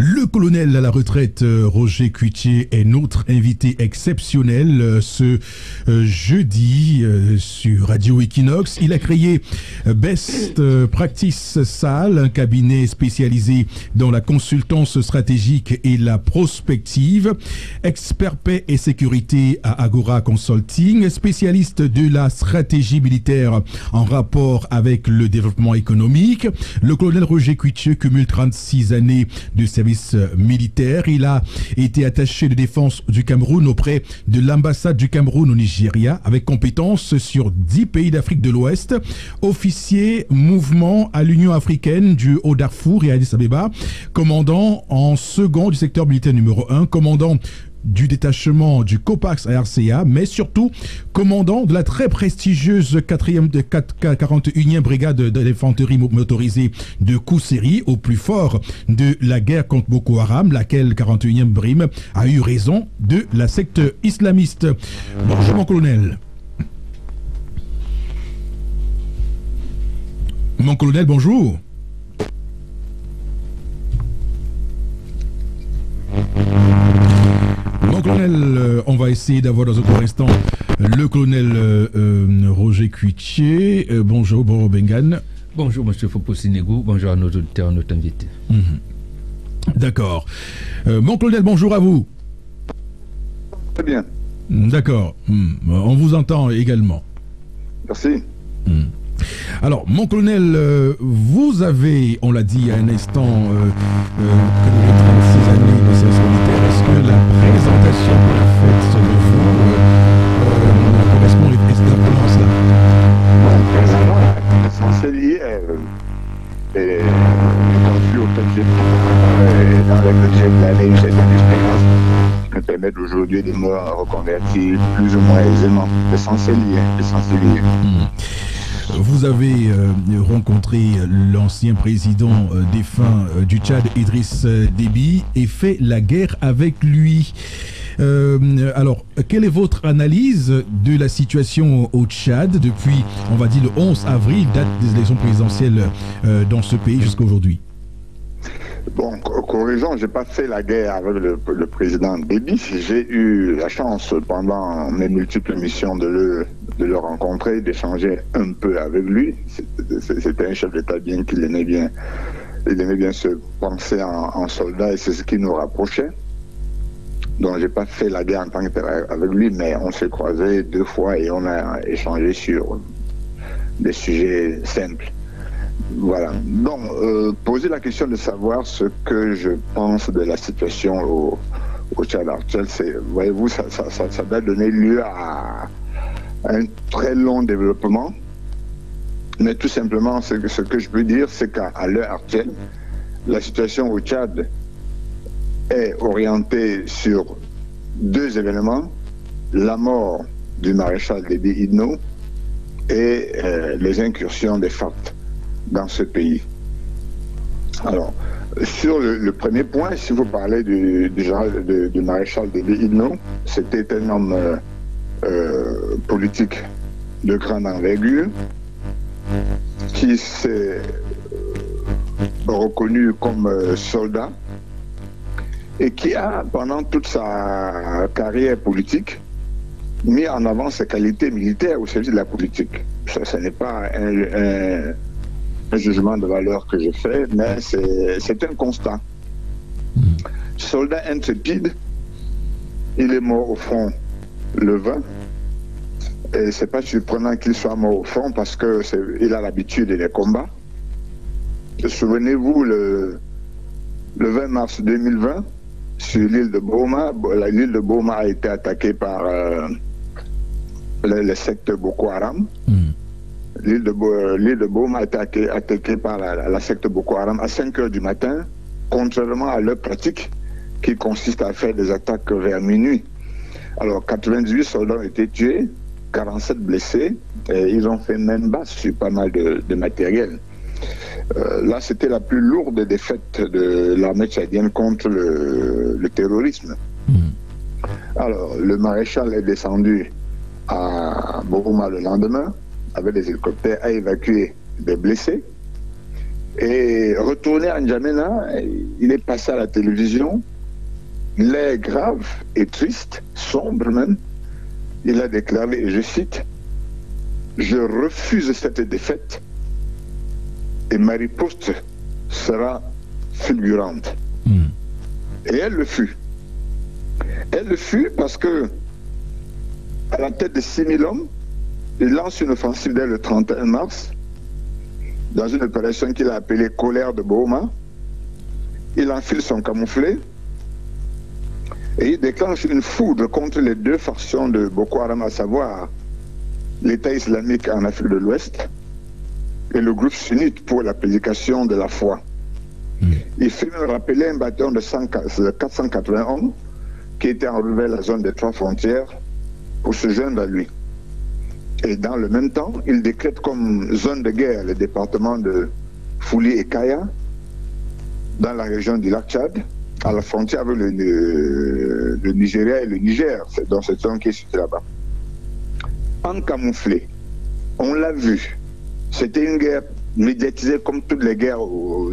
Le colonel à la retraite Roger Cuitier est notre invité exceptionnel ce jeudi sur Radio Equinox. Il a créé Best Practice Salle, un cabinet spécialisé dans la consultance stratégique et la prospective. Expert paix et sécurité à Agora Consulting, spécialiste de la stratégie militaire en rapport avec le développement économique. Le colonel Roger Cuitier cumule 36 années de service militaire. Il a été attaché de défense du Cameroun auprès de l'ambassade du Cameroun au Nigeria, avec compétences sur 10 pays d'Afrique de l'Ouest. Officier mouvement à l'Union africaine du Haut-Darfour et Addis Abeba, commandant en second du secteur militaire numéro 1, commandant du détachement du COPAX à RCA, mais surtout commandant de la très prestigieuse 41e brigade d'infanterie motorisée de Kousséri, au plus fort de la guerre contre Boko Haram, laquelle 41e brime a eu raison de la secte islamiste. Bonjour mon colonel. Mon colonel, bonjour. Mon colonel, on va essayer d'avoir dans un court instant le colonel Roger Cuitier. Bonjour, Boro Bengan. Bonjour, M. Fopo-Sinegou. Bonjour à nos auditeurs, notre invité. D'accord. Mon colonel, bonjour à vous. Très bien. D'accord. On vous entend également. Merci. Alors, mon colonel, vous avez, on l'a dit il y a un instant, que 36 années de service militaire. Est-ce que la présentation qu'on a faite selon vous correspond exactement à cela? L'essentiel hier est conduit au fait que dans lequel j'ai plané cette expérience qui me permet d'aujourd'hui de me reconvertir plus ou moins aisément. L'essentiel hier. Vous avez rencontré l'ancien président défunt du Tchad, Idriss Déby, et fait la guerre avec lui. Alors, quelle est votre analyse de la situation au Tchad depuis, on va dire, le 11 avril, date des élections présidentielles dans ce pays jusqu'à aujourd'hui? Bon, corrigeons, je n'ai pas fait la guerre avec le président Déby. J'ai eu la chance, pendant mes multiples missions, de le rencontrer, d'échanger un peu avec lui. C'était un chef d'État bien qu'il aimait bien. Il aimait bien se penser en soldat et c'est ce qui nous rapprochait. Donc, je n'ai pas fait la guerre en tant que tel avec lui, mais on s'est croisés 2 fois et on a échangé sur des sujets simples. Voilà. Donc, poser la question de savoir ce que je pense de la situation au Tchad actuel, c'est, voyez-vous, ça doit donner lieu à un très long développement. Mais tout simplement, ce que je peux dire, c'est qu'à l'heure actuelle, la situation au Tchad est orientée sur 2 événements: la mort du maréchal Déby Itno et les incursions des FARC dans ce pays. Alors, sur le premier point, si vous parlez du maréchal Déby Itno, c'était un homme politique de grande envergure qui s'est reconnu comme soldat et qui a, pendant toute sa carrière politique, mis en avant ses qualités militaires au service de la politique. Ça, ce n'est pas un jugement de valeur que je fais, mais c'est un constat. Soldat intrépide, il est mort au front le 20, et c'est pas surprenant qu'il soit mort au front parce qu'il a l'habitude des combats. Souvenez-vous, le 20 mars 2020, sur l'île de Boma, l'île de Boma a été attaquée par les sectes Boko Haram. L'île de Boma a été attaquée par la secte Boko Haram à 5 h du matin, contrairement à leur pratique qui consiste à faire des attaques vers minuit. Alors, 98 soldats ont été tués, 47 blessés, et ils ont fait main basse sur pas mal de matériel. Là, c'était la plus lourde défaite de l'armée tchadienne contre le terrorisme. Alors, le maréchal est descendu à Boma le lendemain avec des hélicoptères, a évacué des blessés Et retourné à N'Djamena, il est passé à la télévision, l'air grave et triste, sombre même. Il a déclaré, et je cite, « Je refuse cette défaite et ma riposte sera fulgurante. » Et elle le fut. Elle le fut parce que, à la tête de 6000 hommes, il lance une offensive dès le 31 mars, dans une opération qu'il a appelée Colère de Boma. Il enfile son camouflet et il déclenche une foudre contre les deux factions de Boko Haram, à savoir l'État islamique en Afrique de l'Ouest et le groupe sunnite pour la prédication de la foi. Il fait même rappeler un bataillon de 480 hommes qui était enlevé à la zone des 3 frontières pour se joindre à lui. Et dans le même temps, il décrète comme zone de guerre les départements de Fouli et Kaya, dans la région du lac Tchad, à la frontière avec le Nigeria et le Niger, c'est dans cette zone qui est située là-bas. En camouflé, on l'a vu, c'était une guerre médiatisée comme toutes les guerres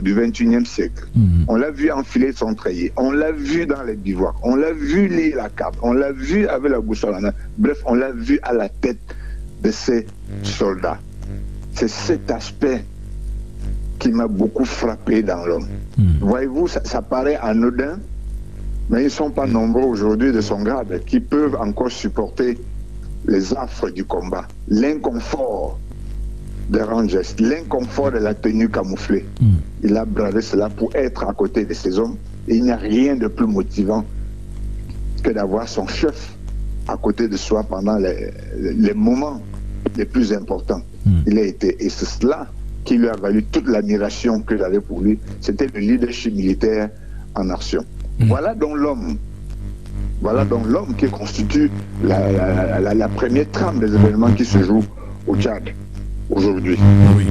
du XXIe siècle. On l'a vu enfiler son treillis, on l'a vu dans les bivouacs, on l'a vu lire la carte, on l'a vu avec la boussole en main. Bref, on l'a vu à la tête de ces soldats. C'est cet aspect qui m'a beaucoup frappé dans l'homme. Voyez-vous, ça paraît anodin, mais ils ne sont pas nombreux aujourd'hui de son grade qui peuvent encore supporter les affres du combat, l'inconfort des rangers, l'inconfort de la tenue camouflée. Il a bravé cela pour être à côté de ces hommes. Et il n'y a rien de plus motivant que d'avoir son chef à côté de soi pendant les moments les plus importants. Il a été, et c'est cela qui lui a valu toute l'admiration que j'avais pour lui. C'était le leadership militaire en action. Voilà donc l'homme. Voilà donc l'homme qui constitue la première trame des événements qui se jouent au Tchad aujourd'hui. Oui.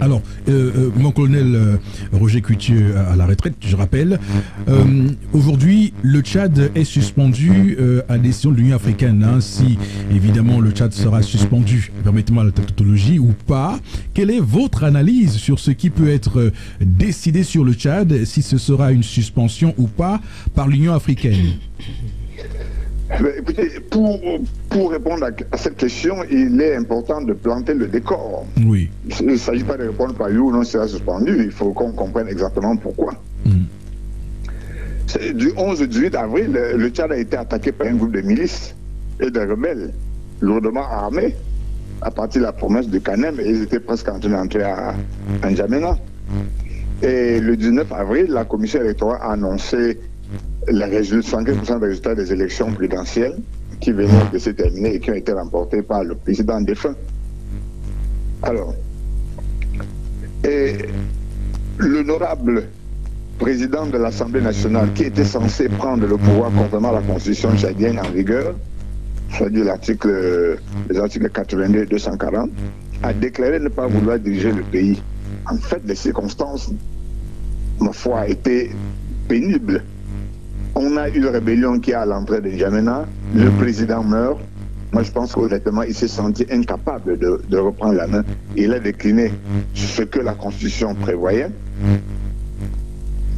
Alors, mon colonel Roger Cuitier à la retraite, je rappelle, aujourd'hui, le Tchad est suspendu à la décision de l'Union africaine. Hein, si, évidemment, le Tchad sera suspendu, permettez-moi la tautologie, ou pas, quelle est votre analyse sur ce qui peut être décidé sur le Tchad, si ce sera une suspension ou pas par l'Union africaine? Écoutez, pour répondre à cette question, il est important de planter le décor. Oui. Il ne s'agit pas de répondre par oui ou non sera suspendu, il faut qu'on comprenne exactement pourquoi. Du 11 au 18 avril, le Tchad a été attaqué par un groupe de milices et de rebelles lourdement armés à partir de la promesse de Canem, et ils étaient presque en train d'entrer à N'Djamena. Et le 19 avril, la commission électorale a annoncé les résultats, 100% des résultats des élections présidentielles qui venaient de se terminer et qui ont été remportées par le président défunt. Alors, et l'honorable président de l'Assemblée nationale, qui était censé prendre le pouvoir conformément à la constitution tchadienne en vigueur, c'est-à-dire les articles 82 et 240, a déclaré ne pas vouloir diriger le pays. En fait, les circonstances, ma foi, étaient pénibles. On a une rébellion qui est à l'entrée de N'Djamena, le président meurt. Moi, je pense qu'honnêtement, il s'est senti incapable de reprendre la main. Il a décliné ce que la Constitution prévoyait.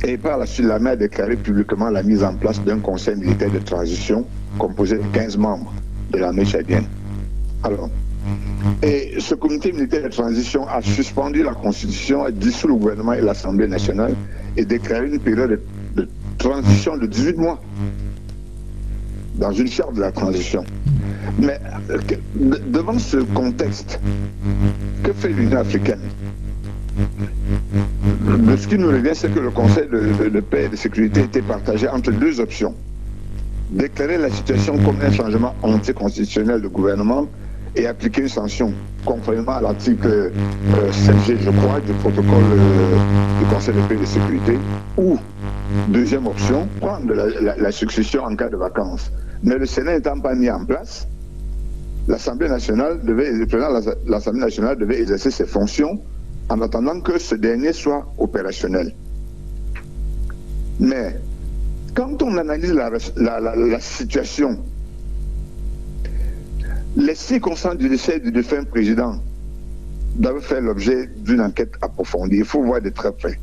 Et par la suite, l'armée a déclaré publiquement la mise en place d'un conseil militaire de transition composé de 15 membres de l'armée tchadienne. Alors, et ce comité militaire de transition a suspendu la Constitution, a dissous le gouvernement et l'Assemblée nationale et déclaré une période de transition de 18 mois dans une charte de la transition. Mais devant ce contexte, que fait l'Union africaine? Ce qui nous revient, c'est que le Conseil de paix et de sécurité était partagé entre deux options. Déclarer la situation comme un changement anticonstitutionnel du gouvernement et appliquer une sanction conformément à l'article 7G, je crois, du protocole du Conseil de paix et de sécurité, ou, deuxième option, prendre la succession en cas de vacances. Mais le Sénat n'étant pas mis en place, l'Assemblée nationale devait exercer ses fonctions en attendant que ce dernier soit opérationnel. Mais quand on analyse la situation, les circonstances du décès du défunt président doivent faire l'objet d'une enquête approfondie. Il faut voir de très près.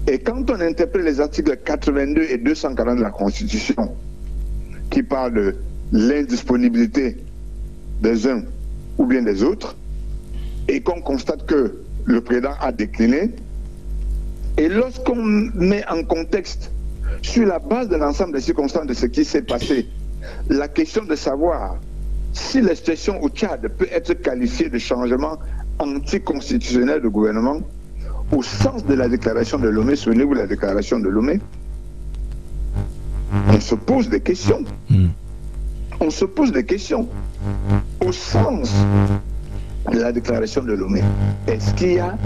Et quand on interprète les articles 82 et 240 de la Constitution, qui parlent de l'indisponibilité des uns ou bien des autres, et qu'on constate que le président a décliné, et lorsqu'on met en contexte, sur la base de l'ensemble des circonstances de ce qui s'est passé, la question de savoir si la situation au Tchad peut être qualifiée de changement anticonstitutionnel de gouvernement, au sens de la déclaration de Lomé, souvenez-vous la déclaration de Lomé, on se pose des questions. On se pose des questions. Au sens de la déclaration de Lomé, est-ce qu'il y a,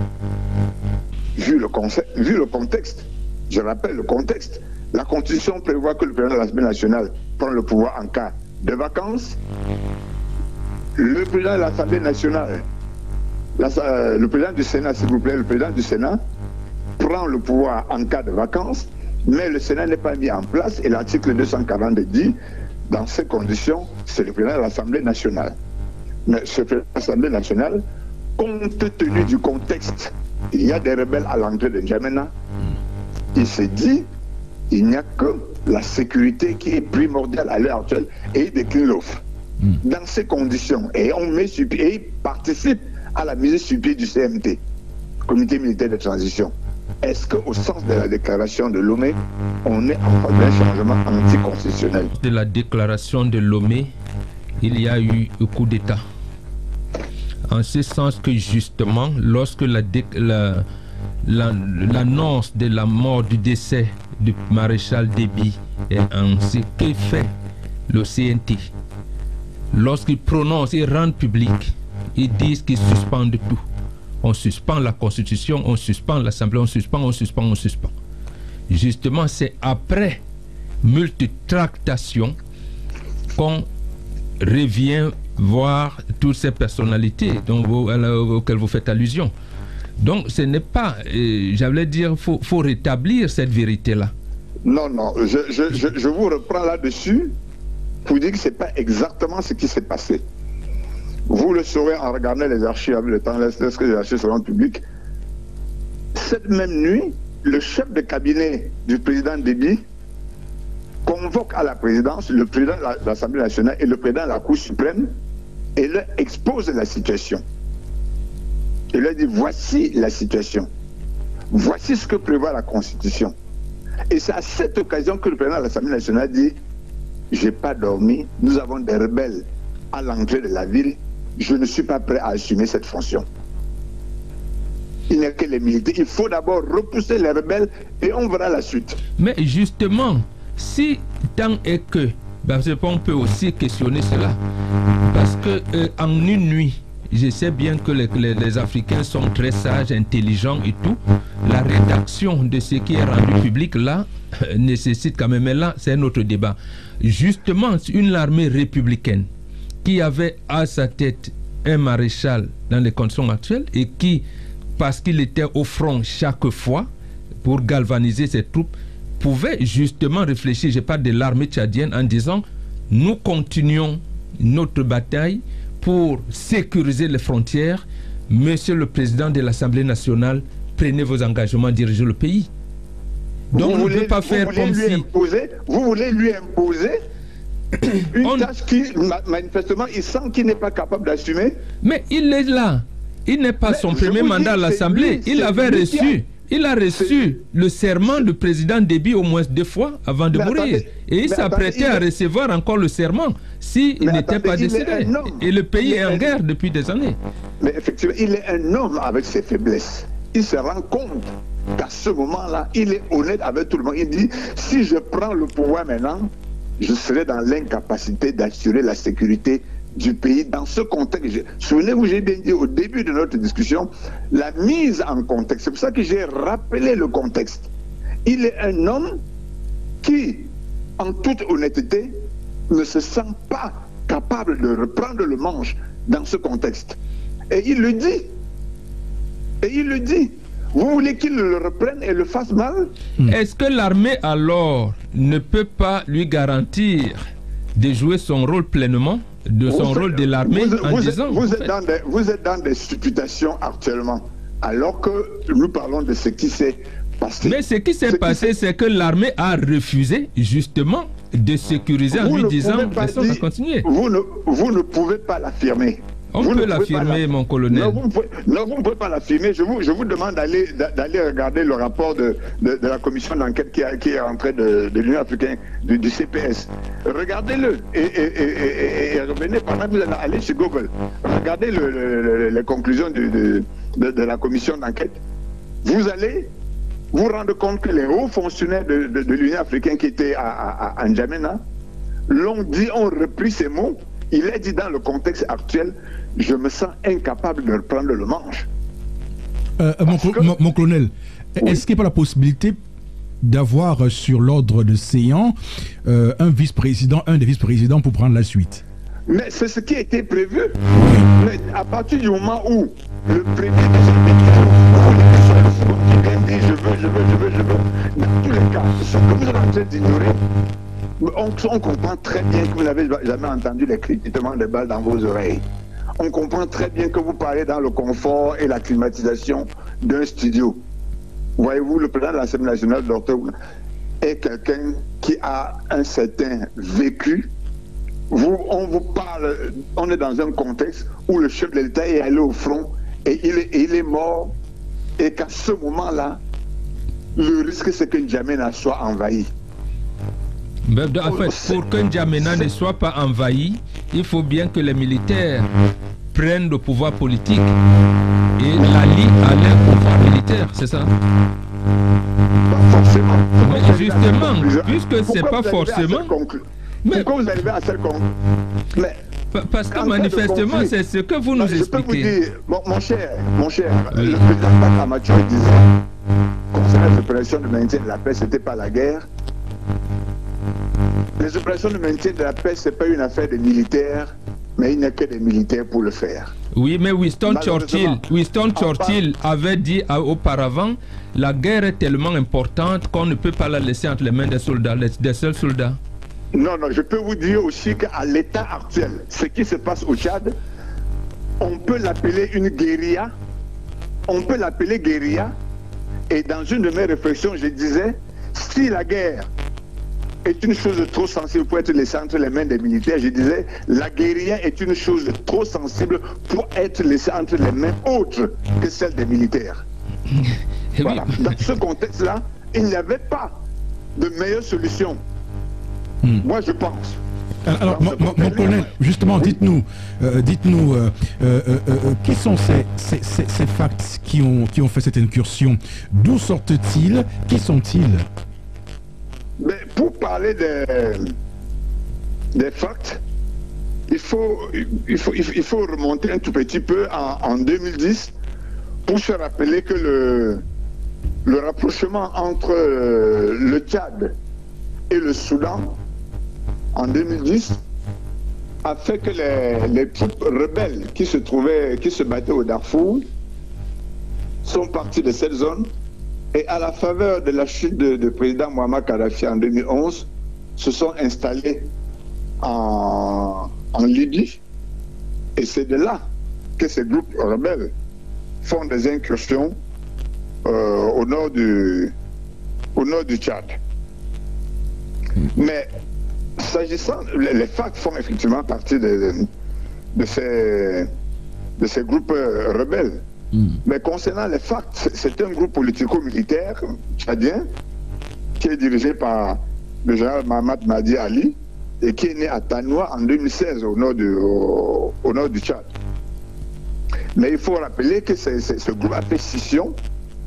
vu le contexte, je rappelle le contexte, la Constitution prévoit que le président de l'Assemblée nationale prend le pouvoir en cas de vacances. Le président de l'Assemblée nationale, le président du Sénat, s'il vous plaît, le président du Sénat prend le pouvoir en cas de vacances, mais le Sénat n'est pas mis en place et l'article 240 dit, dans ces conditions, c'est le président de l'Assemblée nationale. Mais ce président de l'Assemblée nationale, compte tenu du contexte, il y a des rebelles à l'entrée de N'Djamena, il s'est dit, il n'y a que la sécurité qui est primordiale à l'heure actuelle et il décline l'offre. Dans ces conditions, et on met sur pied, et il participe à la mise sur pied du CMT, Comité militaire de transition. Est-ce qu'au sens de la déclaration de Lomé, on est en face d'un changement anticonstitutionnel? De la déclaration de Lomé, il y a eu un coup d'État. En ce sens que justement, lorsque l'annonce de la mort, du décès du maréchal Déby est annoncée, que fait le CNT? Lorsqu'ils prononcent et rendent public, ils disent qu'ils suspendent tout. On suspend la Constitution, on suspend l'Assemblée, on suspend. Justement, c'est après multitractation qu'on revient voir toutes ces personnalités auxquelles vous faites allusion. Donc, ce n'est pas, j'allais dire, faut rétablir cette vérité-là. Non, je vous reprends là-dessus pour dire que ce n'est pas exactement ce qui s'est passé. Vous le saurez en regardant les archives avec le temps, lorsque les archives seront publiques. Cette même nuit, le chef de cabinet du président Déby convoque à la présidence le président de l'Assemblée nationale et le président de la Cour suprême et leur expose la situation. Il leur dit, voici la situation. Voici ce que prévoit la Constitution. Et c'est à cette occasion que le président de l'Assemblée nationale dit, j'ai pas dormi, nous avons des rebelles à l'entrée de la ville, je ne suis pas prêt à assumer cette fonction. Il n'y a que les militaires. Il faut d'abord repousser les rebelles et on verra la suite. Mais justement, si tant est que, parce qu'on peut aussi questionner cela, parce que en une nuit, je sais bien que les Africains sont très sages, intelligents et tout, la rédaction de ce qui est rendu public là nécessite quand même, mais là c'est un autre débat. Justement, une armée républicaine qui avait à sa tête un maréchal dans les conditions actuelles et qui, parce qu'il était au front chaque fois pour galvaniser ses troupes, pouvait justement réfléchir, je parle de l'armée tchadienne, en disant nous continuons notre bataille pour sécuriser les frontières. Monsieur le Président de l'Assemblée nationale, prenez vos engagements, dirigez le pays. Donc on ne peut pas faire comme si... Vous voulez lui imposer une tâche qui, manifestement, il sent qu'il n'est pas capable d'assumer. Mais il est là. Il n'est pas son premier mandat à l'Assemblée. Il avait reçu. Il a reçu le serment du président Déby au moins 2 fois avant de mourir. Et il s'apprêtait à recevoir encore le serment s'il n'était pas décédé. Et le pays est en guerre depuis des années. Mais effectivement, il est un homme avec ses faiblesses. Il se rend compte qu'à ce moment-là, il est honnête avec tout le monde. Il dit, si je prends le pouvoir maintenant, je serai dans l'incapacité d'assurer la sécurité du pays dans ce contexte. Souvenez-vous, j'ai bien dit au début de notre discussion, la mise en contexte. C'est pour ça que j'ai rappelé le contexte. Il est un homme qui, en toute honnêteté, ne se sent pas capable de reprendre le manche dans ce contexte. Et il le dit. Et il le dit. Vous voulez qu'il le reprenne et le fasse mal? Est-ce que l'armée alors ne peut pas lui garantir de jouer son rôle pleinement de son rôle de l'armée en disant... Vous êtes dans des supputations actuellement, alors que nous parlons de ce qui s'est passé. Mais ce qui s'est passé, c'est que l'armée a refusé justement de sécuriser en lui disant on va continuer. Vous ne pouvez pas l'affirmer. On peut l'affirmer, mon colonel. Non, vous ne pouvez pas l'affirmer. Je vous demande d'aller regarder le rapport de la commission d'enquête qui est rentrée de l'Union africaine, du CPS. Regardez-le et revenez pendant que vous allez sur Google. Regardez les conclusions de la commission d'enquête. Vous allez vous rendre compte que les hauts fonctionnaires de l'Union africaine qui étaient à N'Djamena l'ont dit, ont repris ces mots. Il est dit dans le contexte actuel, je me sens incapable de reprendre le manche. Mon colonel, est-ce qu'il n'y a pas la possibilité d'avoir sur l'ordre de séance un des vice-présidents pour prendre la suite? Mais c'est ce qui a été prévu. Mais à partir du moment où le premier dit je veux, dans tous les cas, ce que vous êtes en train d'ignorer, on comprend très bien que vous n'avez jamais entendu les crépitements des balles dans vos oreilles. On comprend très bien que vous parlez dans le confort et la climatisation d'un studio. Voyez-vous, le président de l'Assemblée nationale, Dr. est quelqu'un qui a un certain vécu. On vous parle, on est dans un contexte où le chef de l'État est allé au front et il est mort, et qu'à ce moment-là, le risque c'est que N'Djamena soit envahi. En fait, pour que N'Djamena ne soit pas envahi, il faut bien que les militaires prennent le pouvoir politique et l'allient à leur pouvoir militaire, c'est ça? Pas forcément. Mais justement, puisque c'est pas forcément... Mais pourquoi vous arrivez à cette conclusion? Parce que manifestement, c'est ce que vous nous expliquez. Je peux vous dire, mon cher, le président Amateur disait, concernant les opérations de maintien de la paix, c'était pas la guerre. Les opérations de maintien de la paix, c'est pas une affaire des militaires, mais il n'y a que des militaires pour le faire. Oui, mais Winston Churchill avait dit auparavant, la guerre est tellement importante qu'on ne peut pas la laisser entre les mains des soldats, des seuls soldats. Non, je peux vous dire aussi qu'à l'état actuel, ce qui se passe au Tchad, on peut l'appeler une guérilla. On peut l'appeler guérilla. Et dans une de mes réflexions, je disais, si la guerre est une chose trop sensible pour être laissée entre les mains des militaires, je disais, la guérilla est une chose trop sensible pour être laissée entre les mains autres que celles des militaires. Voilà. Dans ce contexte-là, il n'y avait pas de meilleure solution. Moi, je pense. Alors, mon colonel, justement, dites-nous, quels sont ces facts qui ont fait cette incursion? D'où sortent-ils? Qui sont-ils? Mais pour parler des facts, il faut remonter un tout petit peu en 2010 pour se rappeler que le rapprochement entre le Tchad et le Soudan en 2010 a fait que les troupes rebelles qui se battaient au Darfour sont partis de cette zone, et à la faveur de la chute de président Muammar Kadhafi en 2011 se sont installés en Libye, et c'est de là que ces groupes rebelles font des incursions au nord du Tchad. Mais s'agissant, les FARC font effectivement partie de ces groupes rebelles. Mais concernant les FARC, c'est un groupe politico-militaire tchadien qui est dirigé par le général Mahamat Mahdi Ali et qui est né à Tanoua en 2016 au nord du Tchad. Mais il faut rappeler que ce groupe a fait scission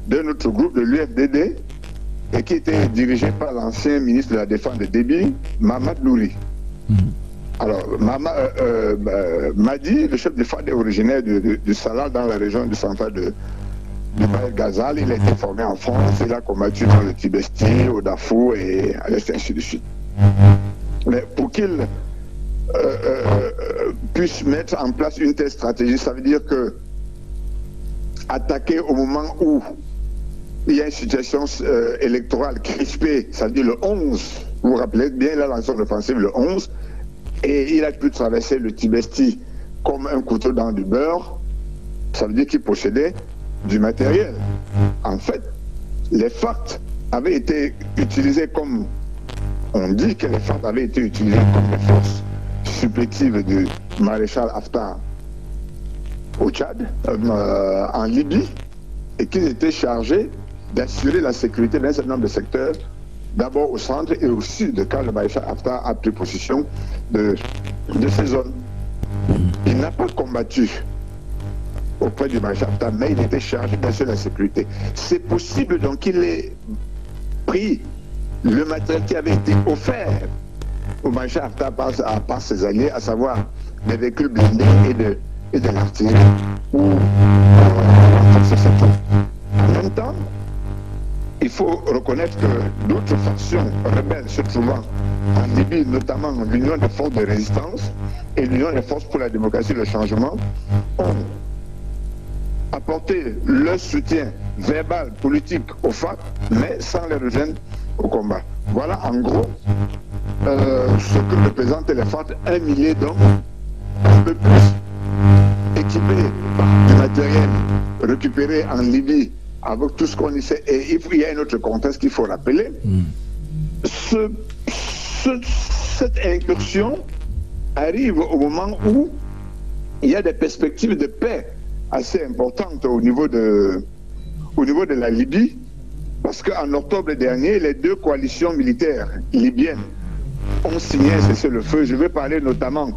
d'un autre groupe de l'UFDD et qui était dirigé par l'ancien ministre de la Défense de Déby, Mahamat Nouri. Alors, Mahdi, le chef de FAD, est originaire du Salah, dans la région du central de Baïr Ghazal. Il a été formé en France, il a combattu dans le Tibesti, au Darfour et à l'Est, ainsi de suite. Mais pour qu'il puisse mettre en place une telle stratégie, ça veut dire que attaquer au moment où il y a une situation électorale crispée, c'est-à-dire le 11, vous vous rappelez bien, il a lancé l'offensive le 11, et il a pu traverser le Tibesti comme un couteau dans du beurre, ça veut dire qu'il possédait du matériel. En fait, les FARC avaient été utilisés comme... On dit que les FARC avaient été utilisés comme des forces supplétives du maréchal Haftar au Tchad, en Libye, et qu'ils étaient chargés d'assurer la sécurité d'un certain nombre de secteurs, d'abord au centre et au sud, quand le maréchal Haftar a pris possession de ces zones. Il n'a pas combattu auprès du maréchal Haftar, mais il était chargé d'assurer la sécurité. C'est possible donc qu'il ait pris le matériel qui avait été offert au maréchal Haftar par ses alliés, à savoir des véhicules blindés et de l'artillerie, pour renforcer cette zone. En même temps, il faut reconnaître que d'autres factions rebelles se trouvant en Libye, notamment l'Union des forces de résistance et l'Union des forces pour la démocratie et le changement, ont apporté leur soutien verbal, politique aux FARC, mais sans les rejoindre au combat. Voilà en gros ce que représentent les FARC, 1 millier d'hommes, un peu plus, équipés par du matériel récupéré en Libye, avec tout ce qu'on y sait. Et il y a un autre contexte qu'il faut rappeler. Cette incursion arrive au moment où il y a des perspectives de paix assez importantes au niveau de la Libye, parce qu'en octobre dernier, les deux coalitions militaires libyennes ont signé un cessez-le-feu. Je vais parler notamment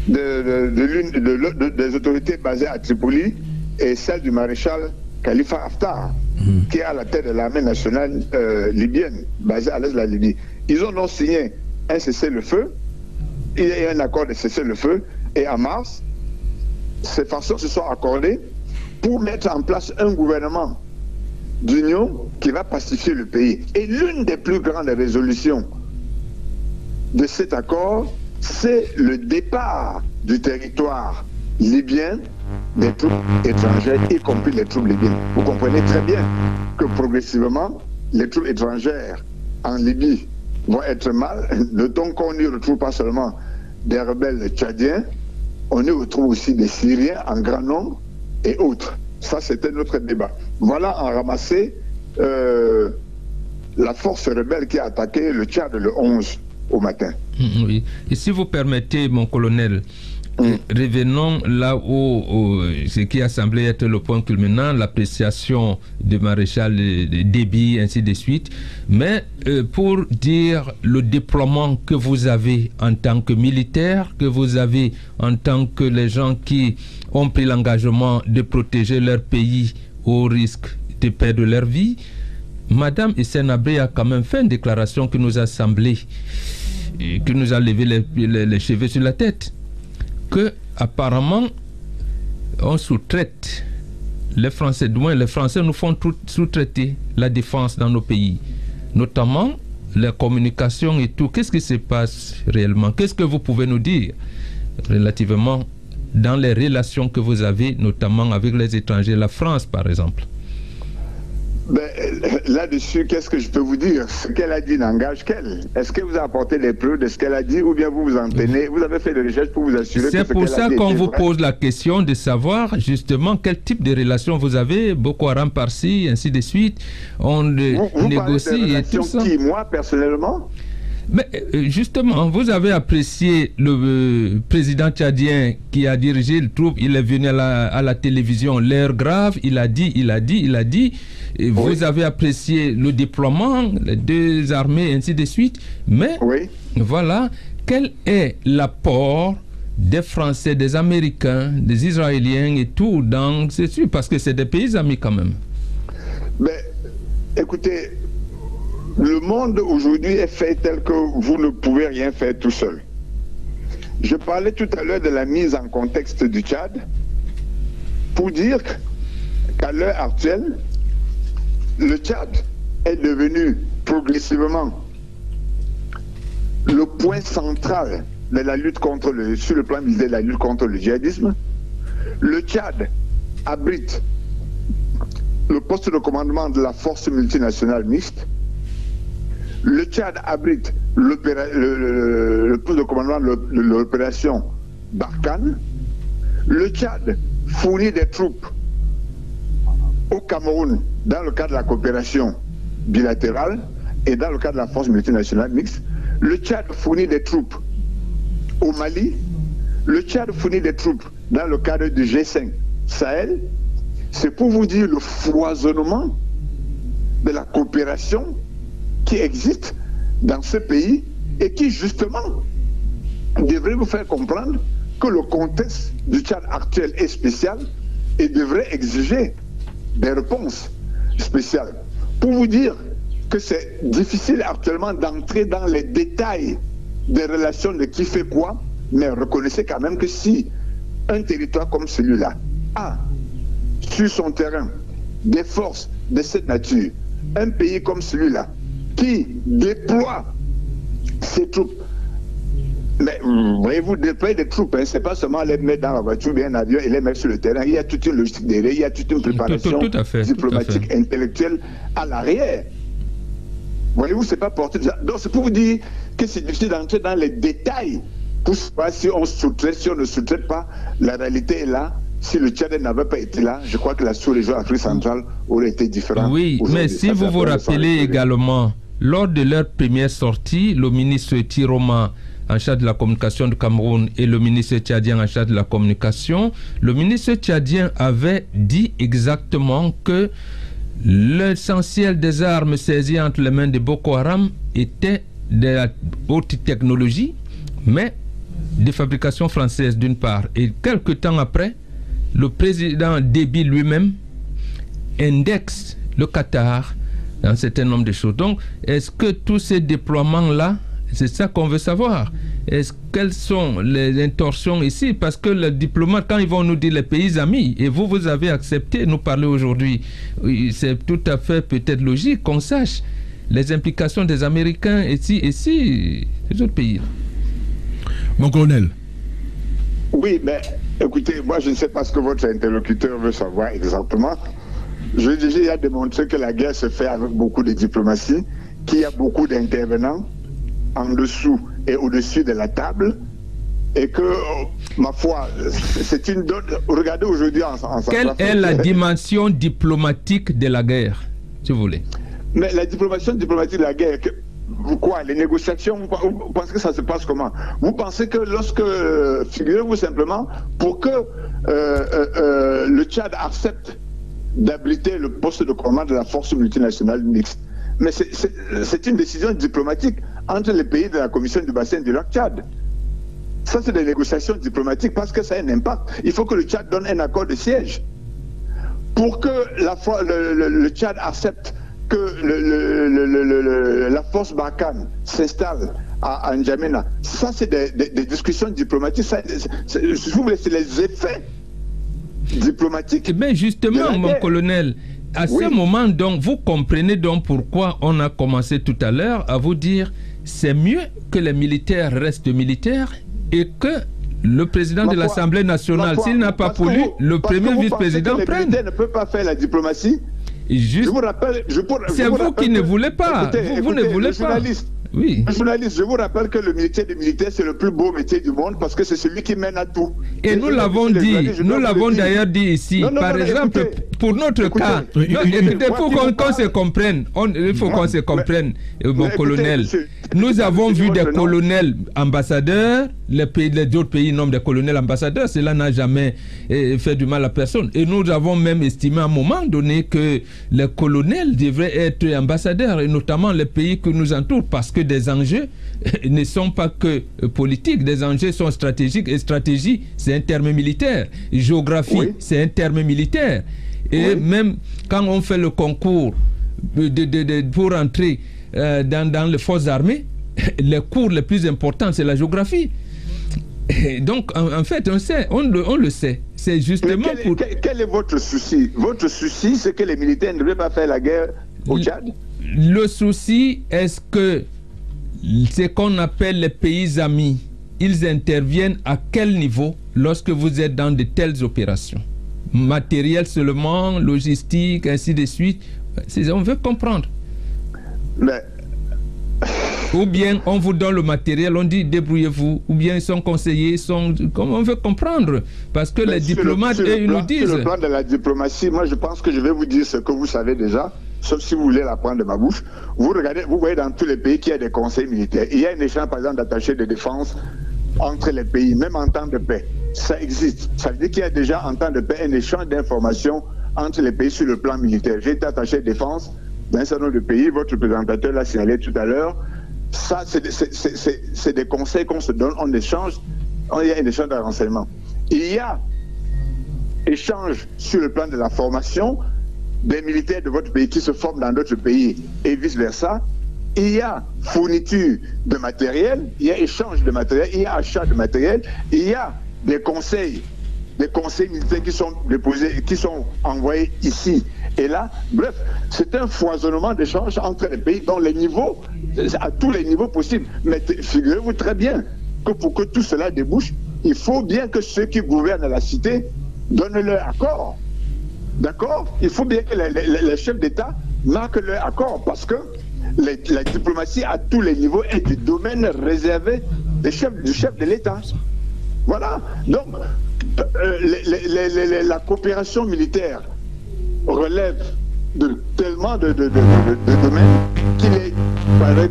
des autorités basées à Tripoli et celle du maréchal Khalifa Haftar, qui est à la tête de l'armée nationale libyenne, basée à l'est de la Libye. Ils ont donc signé un cessez-le-feu, il y a eu un accord de cessez-le-feu, et en mars, ces factions se sont accordées pour mettre en place un gouvernement d'union qui va pacifier le pays. Et l'une des plus grandes résolutions de cet accord, c'est le départ du territoire libyen des troupes étrangères, y compris les troupes libyennes. Vous comprenez très bien que progressivement, les troupes étrangères en Libye vont être mal. Notons qu'on n'y retrouve pas seulement des rebelles tchadiens, on y retrouve aussi des Syriens en grand nombre et autres. Ça, c'était notre débat. Voilà en ramassé la force rebelle qui a attaqué le Tchad le 11 au matin. Oui. Et si vous permettez, mon colonel, revenons là où ce qui a semblé être le point culminant, l'appréciation du maréchal Déby, ainsi de suite. Mais pour dire le déploiement que vous avez en tant que militaire, que vous avez en tant que les gens qui ont pris l'engagement de protéger leur pays au risque de perdre leur vie, Madame Hissène Habré a quand même fait une déclaration qui nous a semblé, qui nous a levé les cheveux sur la tête, que apparemment on sous-traite les Français, du moins les Français nous font sous-traiter la défense dans nos pays, notamment la communication et tout. Qu'est-ce qui se passe réellement? Qu'est-ce que vous pouvez nous dire relativement dans les relations que vous avez, notamment avec les étrangers, la France par exemple? Là-dessus, qu'est-ce que je peux vous dire? Ce qu'elle a dit n'engage qu'elle. Est-ce que vous avez apporté les preuves de ce qu'elle a dit ou bien vous vous en tenez? Vous avez fait des recherches pour vous assurer que ce qu'elle a dit. C'est pour ça qu'on vous pose la question de savoir justement quel type de relation vous avez, Boko Haram par-ci, ainsi de suite. On négocie et tout ça. Qui, moi, personnellement? Mais justement, vous avez apprécié le président tchadien qui a dirigé le troupe, il est venu à la télévision, l'heure grave, il a dit. Et vous Oui. avez apprécié le déploiement, les deux armées, ainsi de suite. Mais Oui. voilà, quel est l'apport des Français, des Américains, des Israéliens et tout dans c'est sûr, parce que c'est des pays amis quand même. Mais écoutez, le monde aujourd'hui est fait tel que vous ne pouvez rien faire tout seul. Je parlais tout à l'heure de la mise en contexte du Tchad pour dire qu'à l'heure actuelle, le Tchad est devenu progressivement le point central de la lutte sur le plan militaire de la lutte contre le djihadisme. Le Tchad abrite le poste de commandement de la force multinationale mixte. Le Tchad abrite le poste de commandement de l'opération Barkhane. Le Tchad fournit des troupes au Cameroun dans le cadre de la coopération bilatérale et dans le cadre de la force multinationale mixte. Le Tchad fournit des troupes au Mali. Le Tchad fournit des troupes dans le cadre du G5 Sahel. C'est pour vous dire le foisonnement de la coopération qui existe dans ce pays et qui justement devrait vous faire comprendre que le contexte du Tchad actuel est spécial et devrait exiger des réponses spéciales. Pour vous dire que c'est difficile actuellement d'entrer dans les détails des relations de qui fait quoi, mais reconnaissez quand même que si un territoire comme celui-là a sur son terrain des forces de cette nature, un pays comme celui-là qui déploie ses troupes, mais voyez-vous, déployer des troupes, hein, c'est pas seulement les mettre dans la voiture, bien un avion et les mettre sur le terrain. Il y a toute une logistique derrière, il y a toute une préparation tout à fait, diplomatique, intellectuelle à l'arrière. Voyez-vous, c'est pas porté. Donc c'est pour vous dire que c'est difficile d'entrer dans les détails pour savoir si on sous-traite, si on ne sous-traite pas. La réalité est là. Si le Tchad n'avait pas été là, je crois que la sous-région Afrique centrale aurait été différente. Oui, mais si vous vous rappelez également, lors de leur première sortie, le ministre Tiroma en charge de la communication du Cameroun et le ministre tchadien en charge de la communication, le ministre tchadien avait dit exactement que l'essentiel des armes saisies entre les mains de Boko Haram était de la haute technologie, mais de fabrication française d'une part. Et quelques temps après, le président Déby lui-même indexe le Qatar dans un certain nombre de choses. Donc, est-ce que tous ces déploiements-là, c'est ça qu'on veut savoir? Quelles sont les intentions ici? Parce que les diplomates, quand ils vont nous dire les pays amis, et vous avez accepté nous parler aujourd'hui, c'est tout à fait peut-être logique qu'on sache les implications des Américains ici, les autres pays. Mon colonel. Oui, mais écoutez, moi je ne sais pas ce que votre interlocuteur veut savoir exactement. Je l'ai déjà démontré que la guerre se fait avec beaucoup de diplomatie, qu'il y a beaucoup d'intervenants en dessous et au-dessus de la table, et que, ma foi, c'est une donne. Regardez aujourd'hui en quelle est la dimension diplomatique de la guerre, si vous voulez? Mais la dimension diplomatique de la guerre, quoi, les négociations, vous pensez que ça se passe comment? Vous pensez que lorsque, figurez-vous simplement, pour que le Tchad accepte d'abriter le poste de commandement de la force multinationale mixte, mais c'est une décision diplomatique entre les pays de la commission du bassin du lac Tchad. Ça, c'est des négociations diplomatiques parce que ça a un impact. Il faut que le Tchad donne un accord de siège. Pour que le Tchad accepte que la force Barkhane s'installe à N'Djamena, ça, c'est des discussions diplomatiques. C'est les effets diplomatiques. Mais justement, mon colonel, à ce moment, donc, vous comprenez donc pourquoi on a commencé tout à l'heure à vous dire c'est mieux que les militaires restent militaires et que le président de l'Assemblée nationale, s'il n'a pas voulu, le premier vice-président prenne. Le militaire ne peut pas faire la diplomatie. Juste, je vous rappelle, c'est vous qui ne voulez pas. Vous ne voulez pas. Oui. Le journaliste, je vous rappelle que le métier de militaire, c'est le plus beau métier du monde parce que c'est celui qui mène à tout. Et nous l'avons dit, nous l'avons d'ailleurs dit ici. Par exemple, pour notre cas, il faut qu'on se comprenne. Il faut qu'on se comprenne, mon colonel. Nous avons vu des colonels ambassadeurs, les autres pays nomment des colonels ambassadeurs, cela n'a jamais fait du mal à personne. Et nous avons même estimé à un moment donné que les colonels devraient être ambassadeurs, et notamment les pays qui nous entourent, parce que des enjeux ne sont pas que politiques, des enjeux sont stratégiques, et stratégie, c'est un terme militaire. Géographie, c'est un terme militaire. Et même quand on fait le concours pour entrer dans les forces armées, les cours les plus importants, c'est la géographie. Et donc, en fait, on le sait. C'est justement quel est votre souci? Votre souci, c'est que les militaires ne devraient pas faire la guerre au Tchad? Le souci, est-ce que ce qu'on appelle les pays amis, ils interviennent à quel niveau lorsque vous êtes dans de telles opérations? Matériel seulement, logistique, ainsi de suite. On veut comprendre. Mais Ou bien on vous donne le matériel, on dit débrouillez-vous, ou bien ils sont conseillers, on veut comprendre, parce que les diplomates, ils nous disent... Sur le plan de la diplomatie, moi je pense que je vais vous dire ce que vous savez déjà, sauf si vous voulez l'apprendre de ma bouche. Vous regardez, vous voyez dans tous les pays qu'il y a des conseils militaires. Il y a un échange par exemple d'attachés de défense entre les pays, même en temps de paix. Ça existe. Ça veut dire qu'il y a déjà en temps de paix un échange d'informations entre les pays sur le plan militaire. J'ai été attaché de défense dans un certain nombre de pays, votre représentateur l'a signalé tout à l'heure. Ça, c'est des conseils qu'on se donne, on échange, il y a un échange de renseignements. Il y a échange sur le plan de la formation des militaires de votre pays qui se forment dans d'autres pays et vice-versa. Il y a fourniture de matériel, il y a échange de matériel, il y a achat de matériel, il y a des conseils militaires qui sont déposés, qui sont envoyés ici et là. Bref, c'est un foisonnement d'échanges entre les pays dans les niveaux, à tous les niveaux possibles. Mais figurez-vous très bien que pour que tout cela débouche, il faut bien que ceux qui gouvernent la cité donnent leur accord. D'accord? Il faut bien que les chefs d'État marquent leur accord, parce que la diplomatie à tous les niveaux est du domaine réservé du chef de l'État. Voilà. Donc, la coopération militaire relève de tellement de domaines qu'il est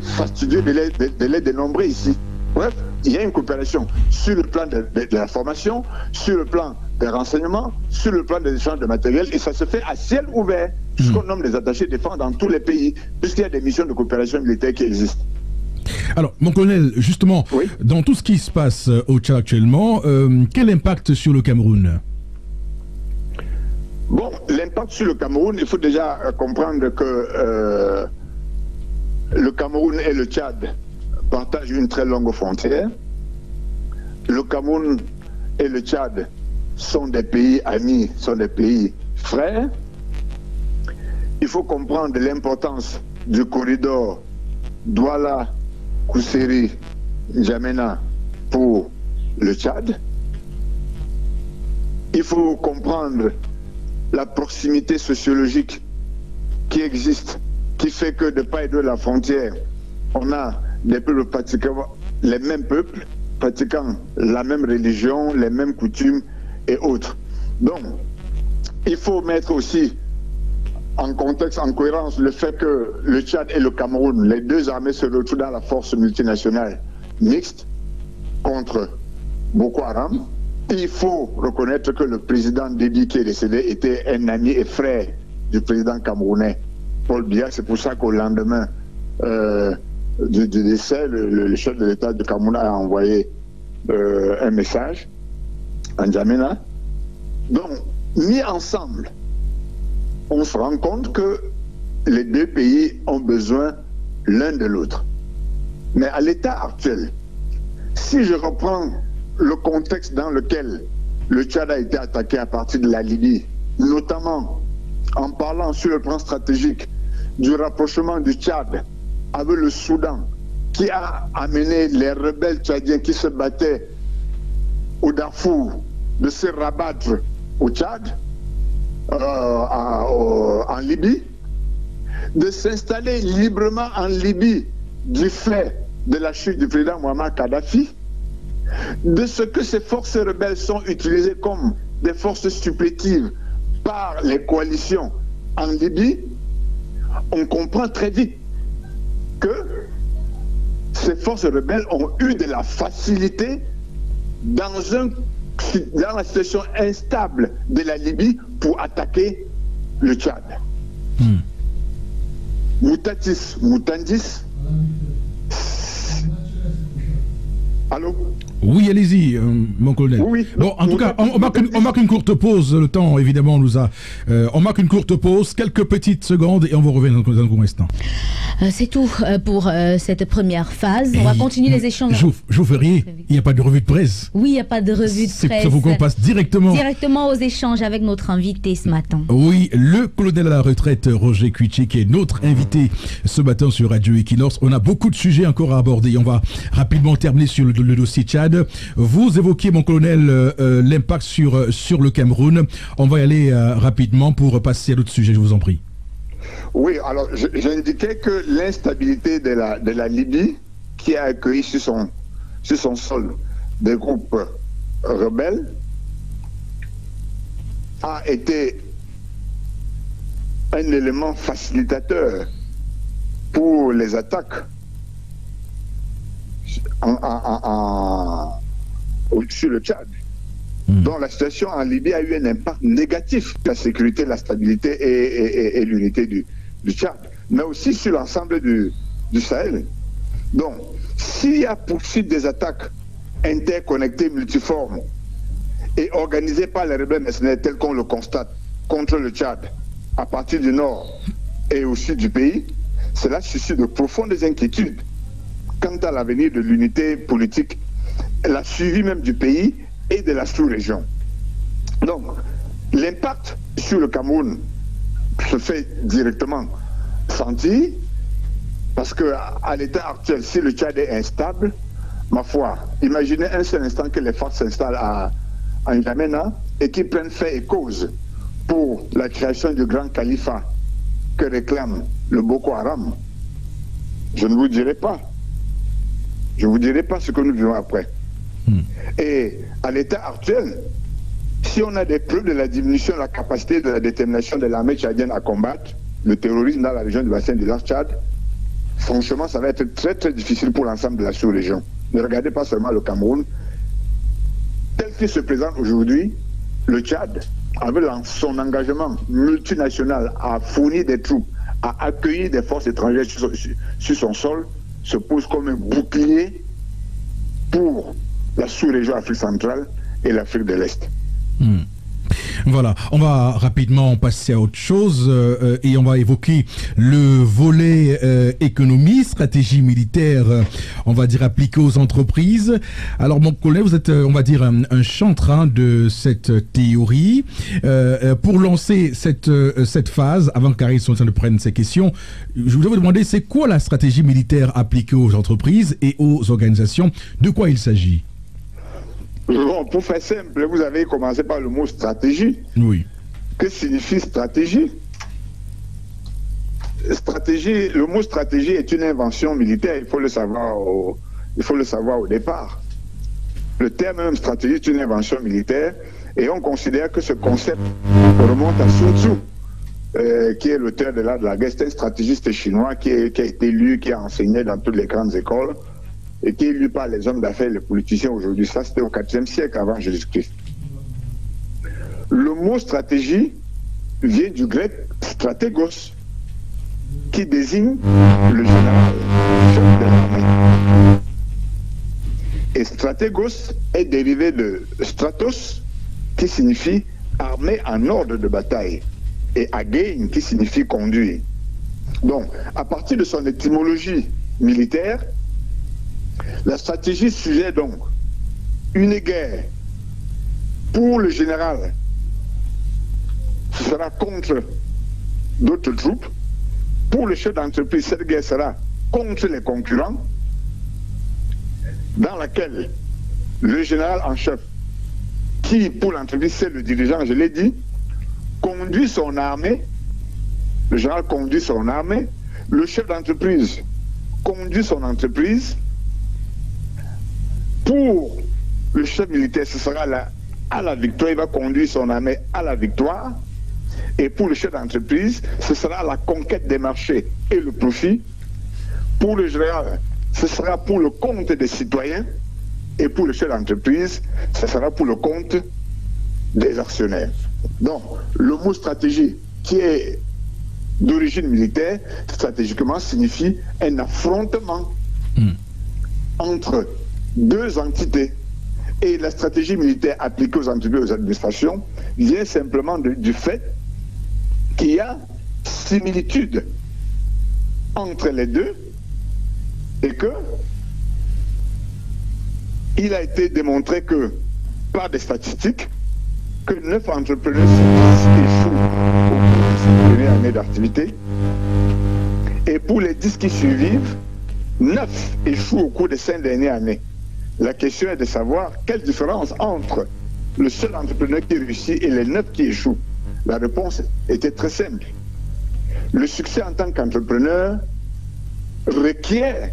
fastidieux de les dénombrer ici. Bref, il y a une coopération sur le plan de la formation, sur le plan des renseignements, sur le plan des échanges de matériel, et ça se fait à ciel ouvert, ce qu'on nomme les attachés de défense dans tous les pays, puisqu'il y a des missions de coopération militaire qui existent. Alors, mon colonel, justement, oui, dans tout ce qui se passe au Tchad actuellement, quel impact sur le Cameroun? Bon, l'impact sur le Cameroun, il faut déjà comprendre que le Cameroun et le Tchad partagent une très longue frontière. Le Cameroun et le Tchad sont des pays amis, sont des pays frères. Il faut comprendre l'importance du corridor Douala, Kousséri, N'Djamena pour le Tchad. Il faut comprendre la proximité sociologique qui existe, qui fait que de part et d'autre de la frontière, on a des peuples pratiquant les mêmes peuples, pratiquant la même religion, les mêmes coutumes et autres. Donc, il faut mettre aussi en contexte, en cohérence, le fait que le Tchad et le Cameroun, les deux armées se retrouvent dans la force multinationale mixte contre Boko Haram. Il faut reconnaître que le président Déby qui est décédé était un ami et frère du président camerounais Paul Biya. C'est pour ça qu'au lendemain du décès, le chef de l'État du Cameroun a envoyé un message à N'Djamena. Donc, mis ensemble, on se rend compte que les deux pays ont besoin l'un de l'autre. Mais à l'état actuel, si je reprends le contexte dans lequel le Tchad a été attaqué à partir de la Libye, notamment en parlant sur le plan stratégique du rapprochement du Tchad avec le Soudan, qui a amené les rebelles tchadiens qui se battaient au Darfour de se rabattre au Tchad, en Libye, de s'installer librement en Libye du fait de la chute du président Muammar Kadhafi, de ce que ces forces rebelles sont utilisées comme des forces supplétives par les coalitions en Libye, on comprend très vite que ces forces rebelles ont eu de la facilité dans la situation instable de la Libye pour attaquer le Tchad. Mutatis mutandis. Allô? Oui, allez-y, mon colonel. Oui, bon, en tout cas, on marque une courte pause. Le temps, évidemment, nous a... on marque une courte pause, quelques petites secondes, et on va revenir dans un court instant. C'est tout pour cette première phase. On va continuer les échanges. Je vous fais rire, il n'y a pas de revue de presse. Oui, il n'y a pas de revue de presse. Ça faut qu'on passe directement aux échanges avec notre invité ce matin. Oui, le colonel à la retraite, Roger Kuitché, qui est notre invité ce matin sur Radio Equinox. On a beaucoup de sujets encore à aborder. On va rapidement terminer sur le dossier Tchad. Vous évoquiez, mon colonel, l'impact sur le Cameroun. On va y aller rapidement pour passer à d'autres sujets, je vous en prie. Oui, alors j'indiquais que l'instabilité de la Libye qui a accueilli sur son sol des groupes rebelles, a été un élément facilitateur pour les attaques sur le Tchad. Donc la situation en Libye a eu un impact négatif sur la sécurité, la stabilité et l'unité du Tchad, mais aussi sur l'ensemble du Sahel. Donc, s'il y a poursuite des attaques interconnectées, multiformes et organisées par les rebelles mercenaires tels qu'on le constate contre le Tchad, à partir du nord et au sud du pays, cela suscite de profondes inquiétudes quant à l'avenir de l'unité politique, la suivi même du pays et de la sous-région. Donc, l'impact sur le Cameroun se fait directement sentir, parce qu'à l'état actuel, si le Tchad est instable, ma foi, imaginez un seul instant que les forces s'installent à N'Djamena et qu'ils prennent fait et cause pour la création du grand califat que réclame le Boko Haram. Je ne vous dirai pas. Je ne vous dirai pas ce que nous vivons après. Et à l'état actuel, si on a des preuves de la diminution de la capacité de la détermination de l'armée tchadienne à combattre le terrorisme dans la région du bassin du lac Tchad, franchement, ça va être très très difficile pour l'ensemble de la sous-région. Ne regardez pas seulement le Cameroun. Tel qu'il se présente aujourd'hui, le Tchad, avec son engagement multinational à fournir des troupes, à accueillir des forces étrangères sur son sol, se pose comme un bouclier pour la sous-région Afrique centrale et l'Afrique de l'Est. Voilà, on va rapidement passer à autre chose et on va évoquer le volet économie, stratégie militaire, on va dire appliquée aux entreprises. Alors mon collègue, vous êtes, on va dire, un chantre de cette théorie. Pour lancer cette phase, avant qu'Aris ne prenne ces questions, je voulais vous demander, c'est quoi la stratégie militaire appliquée aux entreprises et aux organisations? De quoi il s'agit? Bon, pour faire simple, vous avez commencé par le mot stratégie. Oui. Que signifie stratégie? Stratégie, le mot stratégie est une invention militaire, il faut le savoir au départ. Le terme même stratégie est une invention militaire et on considère que ce concept remonte à Sun Tzu, qui est l'auteur de l'art de la guerre. C'est un stratégiste chinois qui a été lu, qui a enseigné dans toutes les grandes écoles et qui est lu par les hommes d'affaires et les politiciens aujourd'hui. Ça, c'était au IVe siècle avant Jésus-Christ. Le mot stratégie vient du grec stratégos, qui désigne le général chef de l'armée. Et stratégos est dérivé de stratos, qui signifie armée en ordre de bataille, et agein, qui signifie conduire. Donc, à partir de son étymologie militaire, la stratégie suggère donc une guerre pour le général. Ce sera contre d'autres troupes. Pour le chef d'entreprise, cette guerre sera contre les concurrents, dans laquelle le général en chef, qui pour l'entreprise c'est le dirigeant, je l'ai dit, conduit son armée. Le général conduit son armée, le chef d'entreprise conduit son entreprise. Pour le chef militaire, ce sera à la victoire, il va conduire son armée à la victoire. Et pour le chef d'entreprise, ce sera la conquête des marchés et le profit. Pour le général, ce sera pour le compte des citoyens. Et pour le chef d'entreprise, ce sera pour le compte des actionnaires. Donc, le mot stratégie, qui est d'origine militaire, stratégiquement signifie un affrontement entre deux entités. Et la stratégie militaire appliquée aux entreprises et aux administrations vient simplement du fait qu'il y a similitude entre les deux et que il a été démontré que, par des statistiques, que 9 entrepreneurs sur 10 échouent au cours de cette première année d'activité. Et pour les 10 qui survivent, 9 échouent au cours des 5 dernières années. La question est de savoir quelle différence entre le seul entrepreneur qui réussit et les 9 qui échouent. La réponse était très simple. Le succès en tant qu'entrepreneur requiert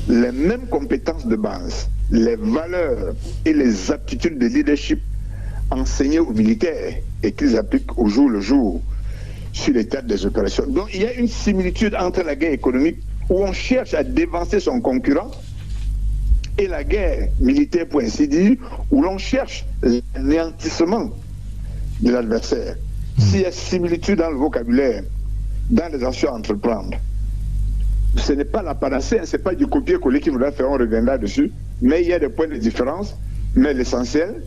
les mêmes compétences de base, les valeurs et les aptitudes de leadership enseignées aux militaires et qu'ils appliquent au jour le jour sur les théâtres des opérations. Donc il y a une similitude entre la guerre économique où on cherche à dévancer son concurrent et la guerre militaire, pour ainsi dire, où l'on cherche l'anéantissement de l'adversaire. S'il y a similitude dans le vocabulaire, dans les actions à entreprendre, ce n'est pas la panacée, ce n'est pas du copier-coller qui nous a fait, on reviendra dessus, mais il y a des points de différence. Mais l'essentiel,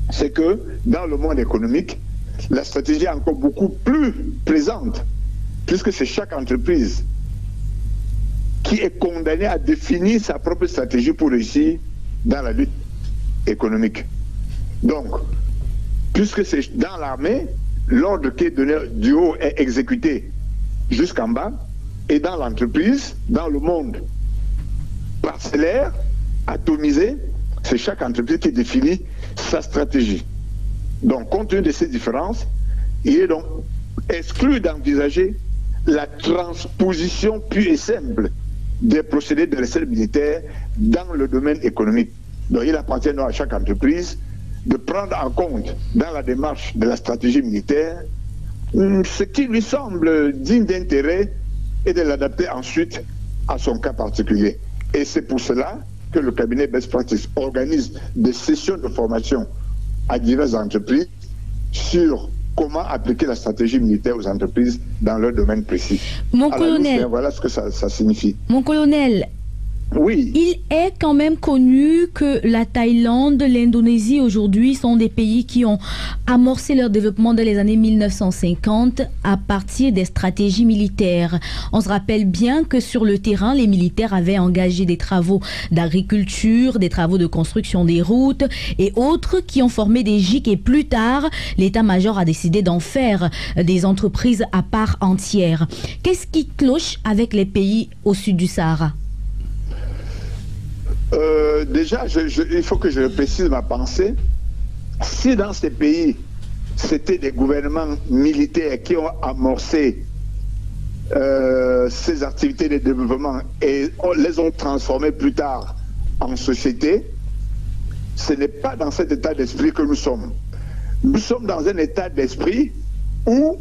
c'est que dans le monde économique, la stratégie est encore beaucoup plus présente, puisque c'est chaque entreprise qui est condamnée à définir sa propre stratégie pour réussir dans la lutte économique. Donc, puisque c'est dans l'armée, l'ordre qui est donné du haut est exécuté jusqu'en bas, et dans l'entreprise, dans le monde parcellaire, atomisé, c'est chaque entreprise qui définit sa stratégie. Donc, compte tenu de ces différences, il est donc exclu d'envisager la transposition pure et simple des procédés de recette militaire dans le domaine économique. Donc, il appartient à chaque entreprise de prendre en compte dans la démarche de la stratégie militaire ce qui lui semble digne d'intérêt et de l'adapter ensuite à son cas particulier. Et c'est pour cela que le cabinet Best Practice organise des sessions de formation à diverses entreprises sur comment appliquer la stratégie militaire aux entreprises dans leur domaine précis. Mon colonel, voilà ce que ça signifie. Mon colonel, oui. Il est quand même connu que la Thaïlande, l'Indonésie aujourd'hui sont des pays qui ont amorcé leur développement dans les années 1950 à partir des stratégies militaires. On se rappelle bien que sur le terrain, les militaires avaient engagé des travaux d'agriculture, des travaux de construction des routes et autres qui ont formé des GIC, et plus tard, l'état-major a décidé d'en faire des entreprises à part entière. Qu'est-ce qui cloche avec les pays au sud du Sahara ? Déjà, il faut que je précise ma pensée. Si dans ces pays, c'était des gouvernements militaires qui ont amorcé ces activités de développement et les ont transformées plus tard en société, ce n'est pas dans cet état d'esprit que nous sommes. Nous sommes dans un état d'esprit où,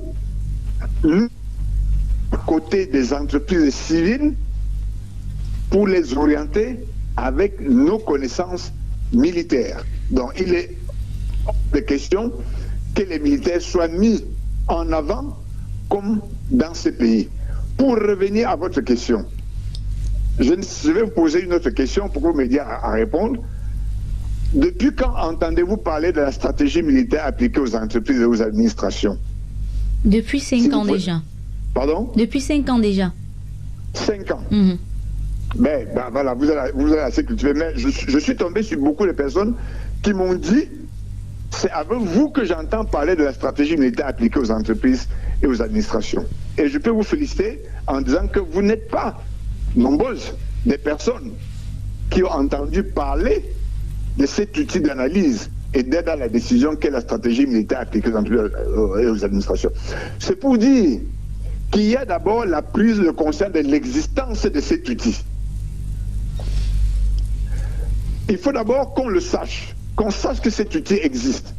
à côté des entreprises civiles, pour les orienter avec nos connaissances militaires. Donc il est de question que les militaires soient mis en avant comme dans ces pays. Pour revenir à votre question, je vais vous poser une autre question pour que vous m'aidiez à répondre. Depuis quand entendez-vous parler de la stratégie militaire appliquée aux entreprises et aux administrations? Depuis 5 ans déjà. Pardon? Depuis 5 ans déjà. 5 ans. Ben voilà, vous allez assez cultiver. Mais je suis tombé sur beaucoup de personnes qui m'ont dit, c'est avec vous que j'entends parler de la stratégie militaire appliquée aux entreprises et aux administrations. Et je peux vous féliciter en disant que vous n'êtes pas nombreuses des personnes qui ont entendu parler de cet outil d'analyse et d'aide à la décision qu'est la stratégie militaire appliquée aux entreprises et aux administrations. C'est pour dire qu'il y a d'abord la prise de conscience de l'existence de cet outil. Il faut d'abord qu'on le sache, qu'on sache que cet outil existe.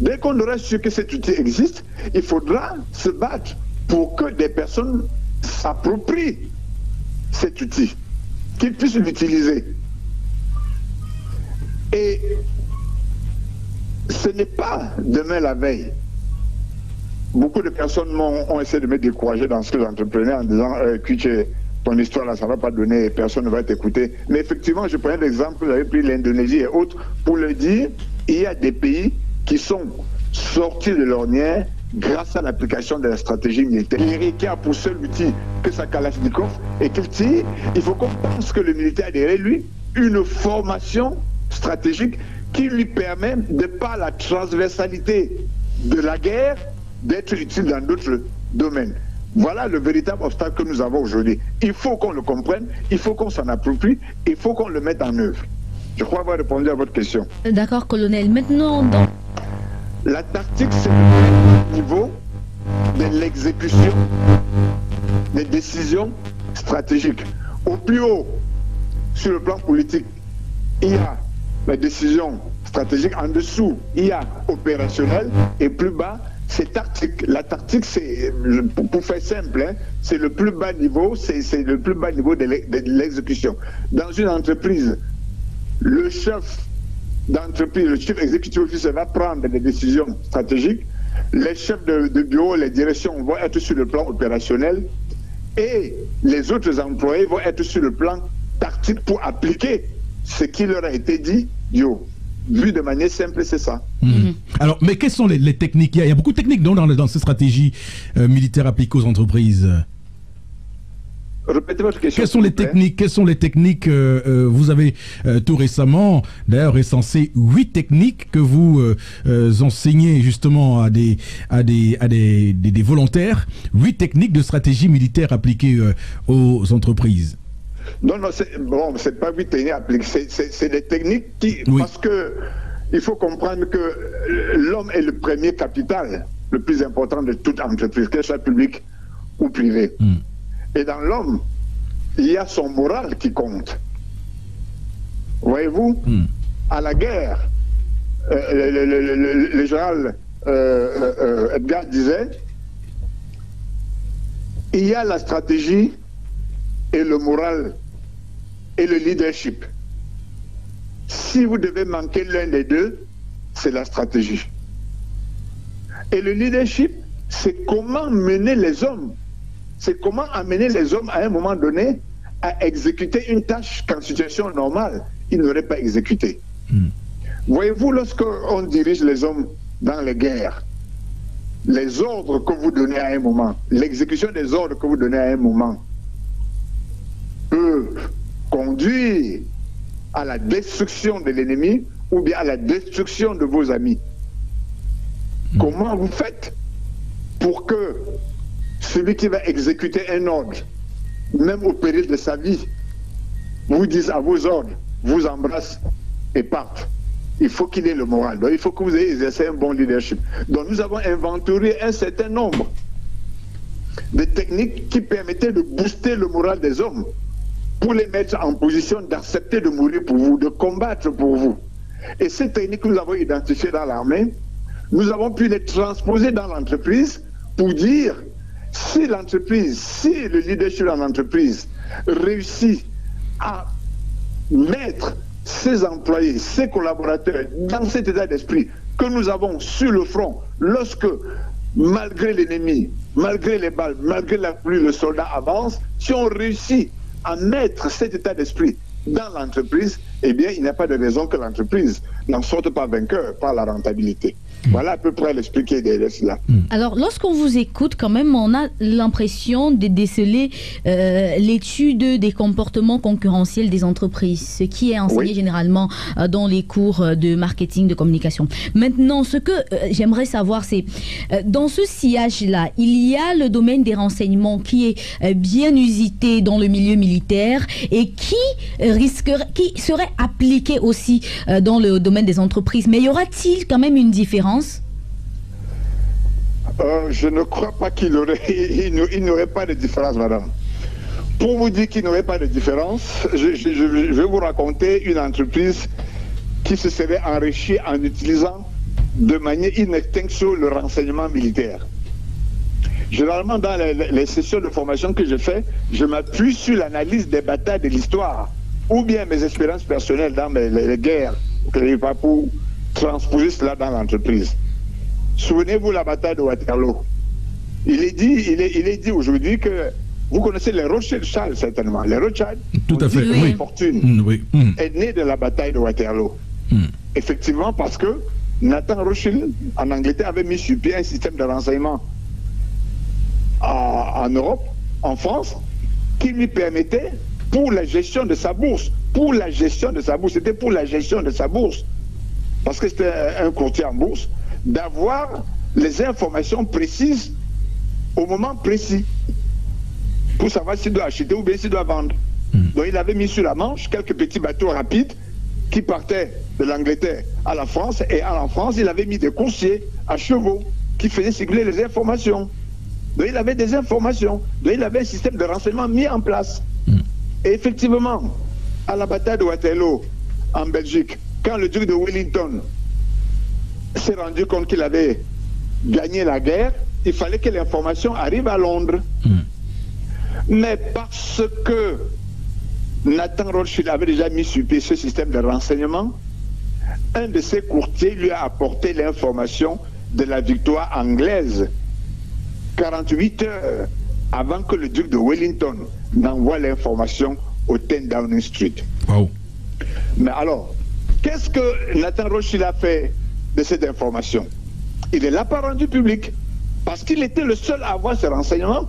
Dès qu'on aura su que cet outil existe, il faudra se battre pour que des personnes s'approprient cet outil, qu'ils puissent l'utiliser. Et ce n'est pas demain la veille. Beaucoup de personnes ont essayé de me décourager dans ce que j'entreprenais en disant ton histoire là, ça ne va pas donner, personne ne va t'écouter. Mais effectivement, je prenais l'exemple, j'avais pris l'Indonésie et autres, pour le dire, il y a des pays qui sont sortis de l'ornière grâce à l'application de la stratégie militaire. Qui a pour seul outil que sa Kalachnikov et qu'il tire, il faut qu'on pense que le militaire a derrière lui une formation stratégique qui lui permet, de par la transversalité de la guerre, d'être utile dans d'autres domaines. Voilà le véritable obstacle que nous avons aujourd'hui. Il faut qu'on le comprenne, il faut qu'on s'en approprie, il faut qu'on le mette en œuvre. Je crois avoir répondu à votre question. D'accord, colonel. Maintenant, la tactique, c'est le niveau de l'exécution des décisions stratégiques. Au plus haut, sur le plan politique, il y a la décision stratégique. En dessous, il y a opérationnel. Et plus bas, c'est tactique. La tactique, c'est, pour faire simple, hein, c'est le plus bas niveau, c'est le plus bas niveau de l'exécution. Dans une entreprise, le chef d'entreprise, le chef exécutif officiel va prendre des décisions stratégiques. Les chefs de bureau, les directions vont être sur le plan opérationnel et les autres employés vont être sur le plan tactique pour appliquer ce qui leur a été dit. Vu de manière simple, c'est ça. Alors, mais quelles sont les techniques? Il y a beaucoup de techniques dans ces stratégies militaires appliquées aux entreprises. Répétez votre question. Quelles sont les techniques vous avez tout récemment, d'ailleurs, recensé 8 techniques que vous enseignez justement à des volontaires, 8 techniques de stratégie militaire appliquées aux entreprises. Non, c'est pas 8 techniques appliquées, c'est des techniques qui, parce que il faut comprendre que l'homme est le premier capital, le plus important de toute entreprise, qu'elle soit publique ou privée. Et dans l'homme, il y a son moral qui compte. Voyez-vous, à la guerre, le général Edgar disait, il y a la stratégie et le moral et le leadership. Si vous devez manquer l'un des deux, c'est la stratégie. Et le leadership, c'est comment mener les hommes. C'est comment amener les hommes à un moment donné à exécuter une tâche qu'en situation normale, ils n'auraient pas exécutée. Voyez-vous, lorsqu'on dirige les hommes dans les guerres, les ordres que vous donnez à un moment, l'exécution des ordres que vous donnez à un moment peut conduire à la destruction de l'ennemi ou bien à la destruction de vos amis. Comment vous faites pour que celui qui va exécuter un ordre, même au péril de sa vie, vous dise à vos ordres, vous embrasse et parte? Il faut qu'il ait le moral. Donc il faut que vous ayez exercé un bon leadership. Donc nous avons inventorié un certain nombre de techniques qui permettaient de booster le moral des hommes pour les mettre en position d'accepter de mourir pour vous, de combattre pour vous. Et ces techniques que nous avons identifiées dans l'armée, nous avons pu les transposer dans l'entreprise pour dire si l'entreprise, si le leadership dans l'entreprise réussit à mettre ses employés, ses collaborateurs dans cet état d'esprit que nous avons sur le front, lorsque, malgré l'ennemi, malgré les balles, malgré la pluie, le soldat avance, si on réussit à mettre cet état d'esprit dans l'entreprise, eh bien, il n'y a pas de raison que l'entreprise n'en sorte pas vainqueur par la rentabilité. Voilà à peu près l'expliquer derrière cela. Alors, lorsqu'on vous écoute, quand même, on a l'impression de déceler l'étude des comportements concurrentiels des entreprises, ce qui est enseigné généralement dans les cours de marketing, de communication. Maintenant, ce que j'aimerais savoir, c'est, dans ce sillage-là, il y a le domaine des renseignements qui est bien usité dans le milieu militaire et qui serait appliqué aussi dans le domaine des entreprises. Mais y aura-t-il quand même une différence? Je ne crois pas qu'il n'aurait pas de différence, madame. Pour vous dire qu'il n'aurait pas de différence, je vais vous raconter une entreprise qui se serait enrichie en utilisant de manière inextinction le renseignement militaire. Généralement, dans les sessions de formation que je fais, je m'appuie sur l'analyse des batailles de l'histoire ou bien mes expériences personnelles dans les guerres pour transposer cela dans l'entreprise. Souvenez-vous la bataille de Waterloo. Il est dit aujourd'hui que vous connaissez les Rothschild, certainement. Les Rothschild, tout à fait, oui. Fortune est née de la bataille de Waterloo. Effectivement, parce que Nathan Rothschild, en Angleterre, avait mis sur pied un système de renseignement en Europe, en France, qui lui permettait, pour la gestion de sa bourse, c'était pour la gestion de sa bourse, parce que c'était un courtier en bourse, d'avoir les informations précises au moment précis pour savoir s'il doit acheter ou bien s'il doit vendre. Donc il avait mis sur la Manche quelques petits bateaux rapides qui partaient de l'Angleterre à la France, et en France il avait mis des coursiers à chevaux qui faisaient circuler les informations. Donc il avait des informations, donc il avait un système de renseignement mis en place. Et effectivement, à la bataille de Waterloo, en Belgique, quand le duc de Wellington s'est rendu compte qu'il avait gagné la guerre, il fallait que l'information arrive à Londres. Mais parce que Nathan Rothschild avait déjà mis sur pied ce système de renseignement, un de ses courtiers lui a apporté l'information de la victoire anglaise 48 heures avant que le duc de Wellington n'envoie l'information au 10 Downing Street. Wow. Mais alors, qu'est-ce que Nathan Rothschild a fait de cette information? Il ne l'a pas rendu public parce qu'il était le seul à avoir ces renseignements.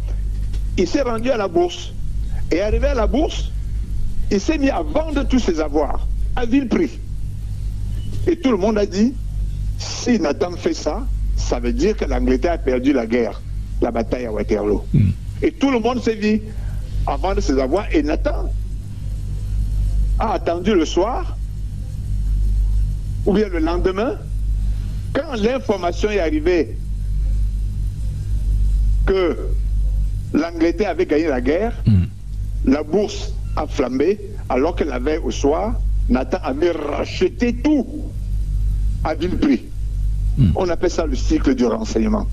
Il s'est rendu à la bourse et arrivé à la bourse, il s'est mis à vendre tous ses avoirs à vil prix. Et tout le monde a dit, si Nathan fait ça, ça veut dire que l'Angleterre a perdu la guerre, la bataille à Waterloo. Et tout le monde s'est mis à vendre ses avoirs. Et Nathan a attendu le soir, ou bien le lendemain, quand l'information est arrivée que l'Angleterre avait gagné la guerre, la bourse a flambé, alors que la veille au soir, Nathan avait racheté tout à vil prix. On appelle ça le cycle du renseignement.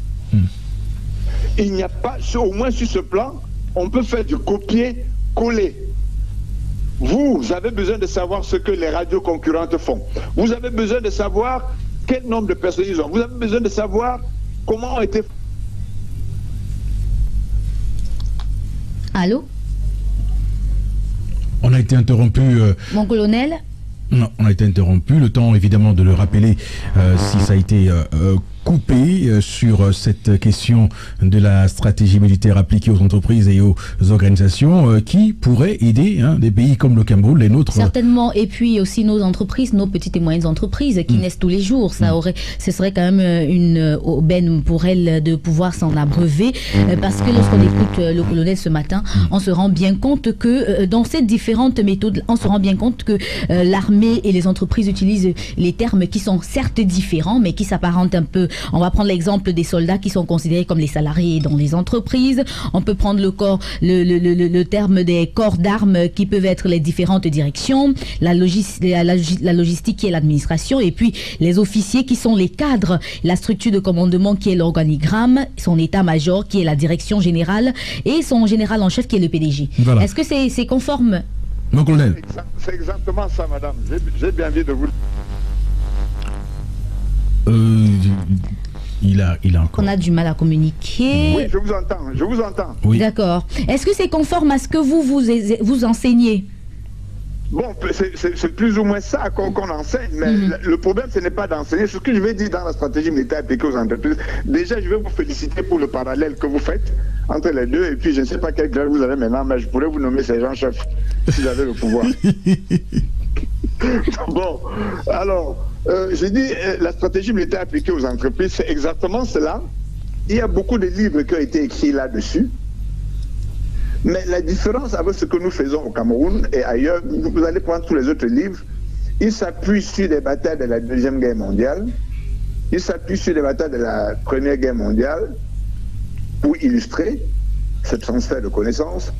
Il n'y a pas, au moins sur ce plan, on peut faire du copier-coller. Vous avez besoin de savoir ce que les radios concurrentes font. Vous avez besoin de savoir quel nombre de personnes ils ont. Vous avez besoin de savoir comment ont été... Allô? On a été interrompu. Mon colonel? Non, on a été interrompu. Le temps, évidemment, de le rappeler si ça a été coupé sur cette question de la stratégie militaire appliquée aux entreprises et aux organisations qui pourraient aider des pays comme le Cameroun, les nôtres. Certainement, et puis aussi nos entreprises, nos petites et moyennes entreprises qui naissent tous les jours. Ce serait quand même une aubaine pour elles de pouvoir s'en abreuver, parce que lorsqu'on écoute le colonel ce matin, on se rend bien compte que dans ces différentes méthodes, on se rend bien compte que l'armée et les entreprises utilisent les termes qui sont certes différents, mais qui s'apparentent un peu. On va prendre l'exemple des soldats qui sont considérés comme les salariés dans les entreprises. On peut prendre le terme des corps d'armes qui peuvent être les différentes directions, la logistique qui est l'administration, et puis les officiers qui sont les cadres, la structure de commandement qui est l'organigramme, son état-major qui est la direction générale et son général en chef qui est le PDG. Voilà. Est-ce que c'est conforme? Mon colonel. C'est exactement ça, madame. J'ai bien envie de vous... Il a encore... On a du mal à communiquer. Oui, je vous entends. Oui. D'accord. Est-ce que c'est conforme à ce que vous enseignez? Bon, c'est plus ou moins ça qu'on enseigne, mais le problème, ce n'est pas d'enseigner. Ce que je vais dire dans la stratégie militaire appliquée aux entreprises, déjà, je vais vous féliciter pour le parallèle que vous faites entre les deux, et puis je ne sais pas quel grade vous avez maintenant, mais je pourrais vous nommer sergent-chef si j'avais le pouvoir. Bon, alors, j'ai dit, la stratégie militaire appliquée aux entreprises, c'est exactement cela. Il y a beaucoup de livres qui ont été écrits là-dessus. Mais la différence avec ce que nous faisons au Cameroun et ailleurs, vous allez prendre tous les autres livres, ils s'appuient sur des batailles de la Deuxième Guerre mondiale, ils s'appuient sur des batailles de la Première Guerre mondiale pour illustrer ce transfert de connaissances.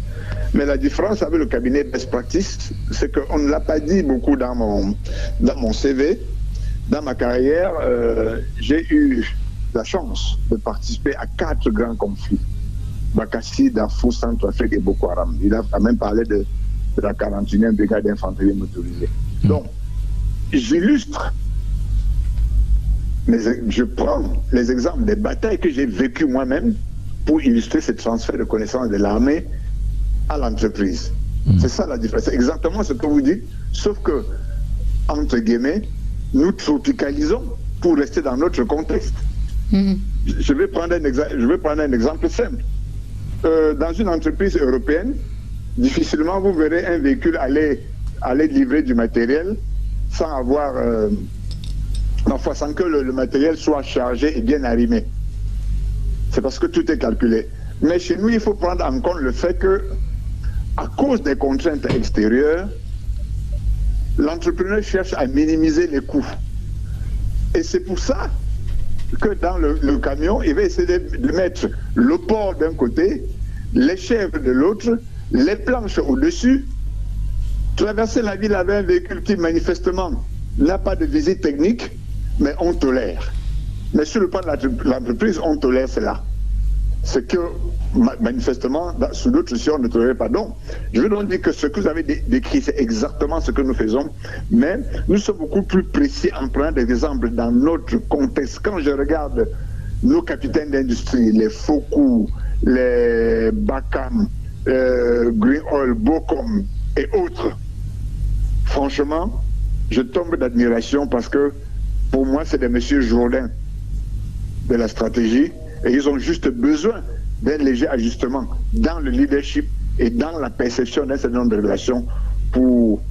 Mais la différence avec le cabinet Best Practice, c'est qu'on ne l'a pas dit beaucoup dans mon CV. Dans ma carrière, j'ai eu la chance de participer à 4 grands conflits. Bakassi, Darfour, Centrafrique et Boko Haram. Il a quand même parlé de la 41e brigade d'infanterie motorisée. Donc, j'illustre, mais je prends les exemples des batailles que j'ai vécues moi-même pour illustrer ce transfert de connaissances de l'armée à l'entreprise. C'est ça la différence. C'est exactement ce que vous dites, sauf que, entre guillemets, nous tropicalisons pour rester dans notre contexte. Je vais prendre un exemple simple. Dans une entreprise européenne, difficilement vous verrez un véhicule aller livrer du matériel sans avoir, sans que le matériel soit chargé et bien arrimé. C'est parce que tout est calculé. Mais chez nous, il faut prendre en compte le fait que, à cause des contraintes extérieures, l'entrepreneur cherche à minimiser les coûts. Et c'est pour ça que dans le camion, il va essayer de mettre le port d'un côté, les chèvres de l'autre, les planches au-dessus, traverser la ville avec un véhicule qui manifestement n'a pas de visite technique, mais on tolère. Mais sur le plan de l'entreprise, on tolère cela. Ce que, manifestement, sous d'autres si on ne tolérait pas. Donc, je veux donc dire que ce que vous avez décrit, c'est exactement ce que nous faisons, mais nous sommes beaucoup plus précis en prenant des exemples dans notre contexte. Quand je regarde nos capitaines d'industrie, les Fokou, les Bakam, Green Oil, Bocom et autres, franchement, je tombe d'admiration parce que pour moi, c'est des messieurs Jourdain de la stratégie et ils ont juste besoin d'un léger ajustement dans le leadership et dans la perception d'un certain nombre de relations pour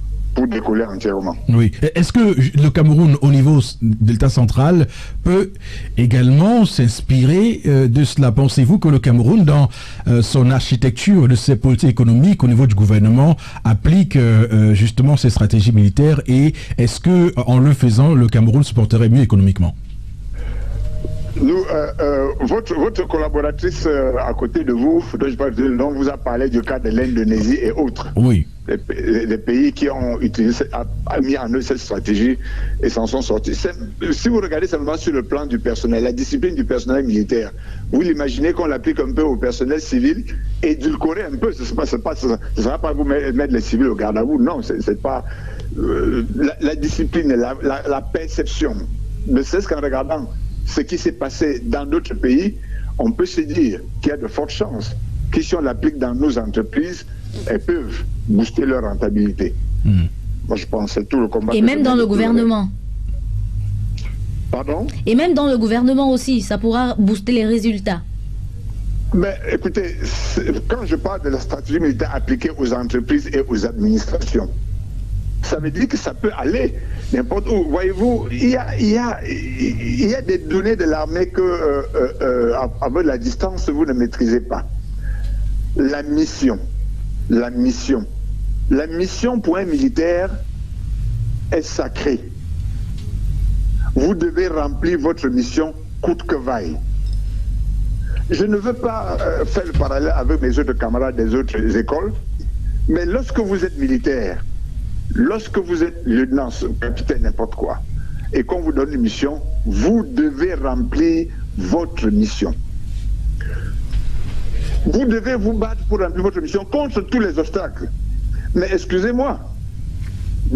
décoller entièrement. Oui. Est-ce que le Cameroun, au niveau de l'État central, peut également s'inspirer de cela? Pensez-vous que le Cameroun, dans son architecture de ses politiques économiques au niveau du gouvernement, applique justement ses stratégies militaires et est-ce que, en le faisant, le Cameroun se porterait mieux économiquement? Nous, votre collaboratrice à côté de vous, dont vous a parlé du cas de l'Indonésie et autres. Oui. Les pays qui ont mis en œuvre cette stratégie et s'en sont sortis. Si vous regardez simplement sur le plan du personnel, la discipline du personnel militaire, vous l'imaginez qu'on l'applique un peu au personnel civil, édulcorer un peu, ce ne sera pas vous mettre les civils au garde à vous, non, c'est pas la discipline, la perception, ne serait-ce qu'en regardant ce qui s'est passé dans d'autres pays, on peut se dire qu'il y a de fortes chances que si on l'applique dans nos entreprises, elles peuvent booster leur rentabilité. Moi, je pense que c'est tout le combat. Et même dans le gouvernement. Pardon? Et même dans le gouvernement aussi, ça pourra booster les résultats. Mais écoutez, quand je parle de la stratégie militaire appliquée aux entreprises et aux administrations, ça veut dire que ça peut aller n'importe où. Voyez-vous, il y a des données de l'armée que, avec la distance, vous ne maîtrisez pas. La mission pour un militaire est sacrée. Vous devez remplir votre mission coûte que vaille. Je ne veux pas faire le parallèle avec mes autres camarades des autres écoles, mais lorsque vous êtes militaire, lorsque vous êtes lieutenant, capitaine, n'importe quoi, et qu'on vous donne une mission, vous devez remplir votre mission. Vous devez vous battre pour remplir votre mission contre tous les obstacles. Mais excusez-moi,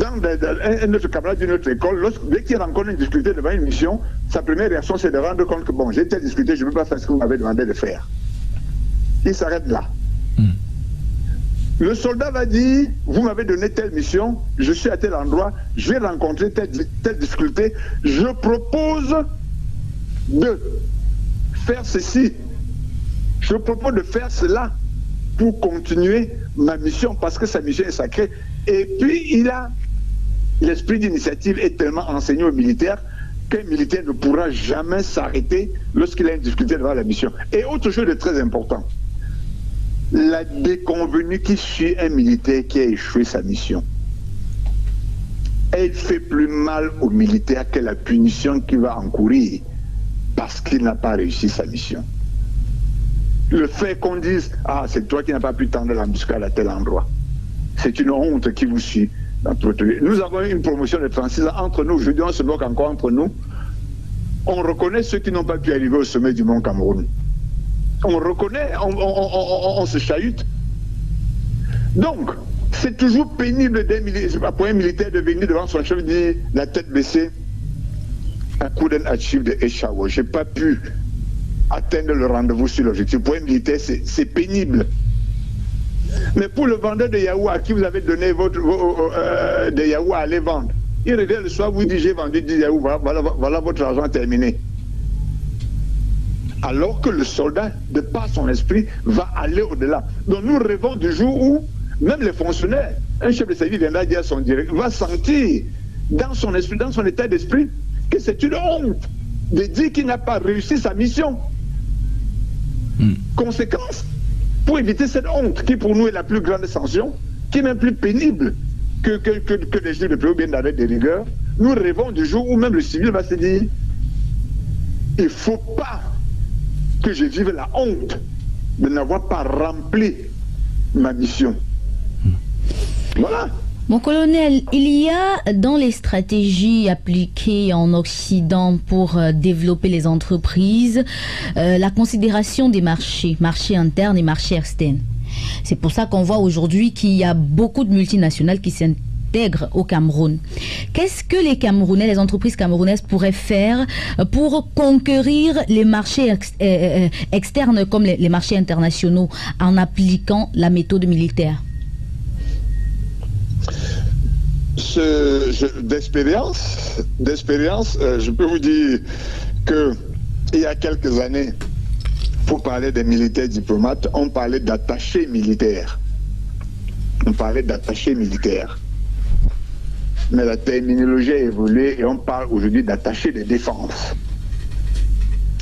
un autre camarade d'une autre école, dès qu'il rencontre une difficulté devant une mission, sa première réaction c'est de rendre compte que bon, j'ai telle difficulté, je ne peux pas faire ce que vous m'avez demandé de faire. Il s'arrête là. Le soldat va dire, vous m'avez donné telle mission, je suis à tel endroit, je vais rencontrer telle difficulté, je propose de faire ceci, je propose de faire cela pour continuer ma mission parce que sa mission est sacrée. Et puis l'esprit d'initiative est tellement enseigné aux militaires qu'un militaire ne pourra jamais s'arrêter lorsqu'il a une difficulté devant la mission. Et autre chose de très important, la déconvenue qui suit un militaire qui a échoué sa mission, elle fait plus mal au militaire que la punition qu'il va encourir parce qu'il n'a pas réussi sa mission. Le fait qu'on dise « Ah, c'est toi qui n'as pas pu tendre l'embuscade à tel endroit », c'est une honte qui vous suit dans tout votre vie. Nous avons eu une promotion de 36 ans entre nous, aujourd'hui on se bloque encore entre nous. On reconnaît ceux qui n'ont pas pu arriver au sommet du Mont Cameroun. On reconnaît, on se chahute. Donc, c'est toujours pénible pour un militaire de venir devant son chef et dire, la tête baissée, I couldn't achieve the Eshawa. Je n'ai pas pu atteindre le rendez-vous sur l'objectif. Pour un militaire, c'est pénible. Mais pour le vendeur de yaourt à qui vous avez donné des yaourts à aller vendre, il revient le soir, vous dit j'ai vendu 10 yaourts, voilà votre argent terminé. Alors que le soldat, de par son esprit, va aller au-delà. Donc nous rêvons du jour où, même les fonctionnaires, un chef de service viendra dire à son directeur, va sentir dans son esprit, dans son état d'esprit, que c'est une honte de dire qu'il n'a pas réussi sa mission. Conséquence, pour éviter cette honte, qui pour nous est la plus grande sanction, qui est même plus pénible que les jours de plus ou bien d'arrêt de rigueur, nous rêvons du jour où même le civil va se dire, il ne faut pas que je vive la honte de n'avoir pas rempli ma mission. Voilà. Mon colonel, il y a dans les stratégies appliquées en Occident pour développer les entreprises, la considération des marchés internes et marchés externes. C'est pour ça qu'on voit aujourd'hui qu'il y a beaucoup de multinationales qui s'intègrent au Cameroun. Qu'est-ce que les Camerounais, les entreprises camerounaises pourraient faire pour conquérir les marchés externes comme les marchés internationaux en appliquant la méthode militaire? D'expérience, je peux vous dire qu'il y a quelques années, pour parler des militaires diplomates, on parlait d'attachés militaires. Mais la terminologie a évolué et on parle aujourd'hui d'attachés de défense.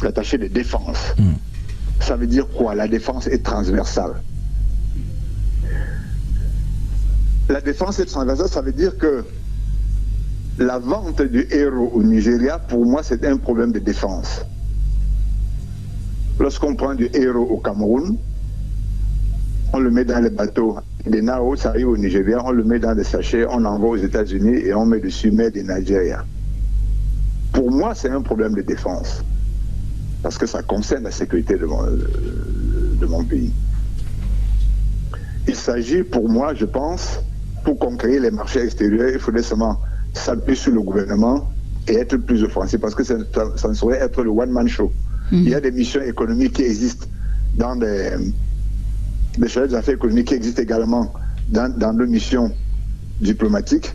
L'attaché de défense. Ça veut dire quoi? La défense est transversale. La défense est transversale, ça veut dire que la vente du héros au Nigeria, pour moi, c'est un problème de défense. Lorsqu'on prend du héros au Cameroun, on le met dans les bateaux. Des Nao, ça arrive au Nigeria, on le met dans des sachets, on l'envoie aux États-Unis et on met dessus Made in Nigeria. Pour moi, c'est un problème de défense. Parce que ça concerne la sécurité de mon pays. Il s'agit pour moi, je pense, pour conquérir les marchés extérieurs, il faudrait seulement s'appuyer sur le gouvernement et être plus offensif, parce que ça ne saurait être le one-man show. Il y a des missions économiques qui existent dans des chargés d'affaires économiques qui existent également dans nos missions diplomatiques.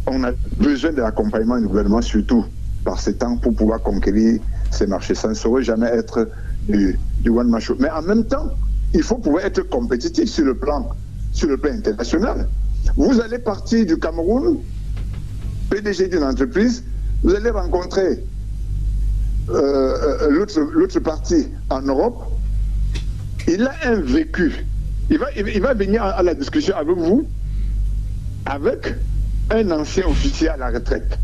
On a besoin de l'accompagnement du gouvernement, surtout par ces temps, pour pouvoir conquérir ces marchés. Ça ne saurait jamais être du one-man show. Mais en même temps, il faut pouvoir être compétitif sur le plan international. Vous allez partir du Cameroun, PDG d'une entreprise, vous allez rencontrer l'autre partie en Europe. Il a un vécu. Il va venir à la discussion avec vous avec un ancien officier à la retraite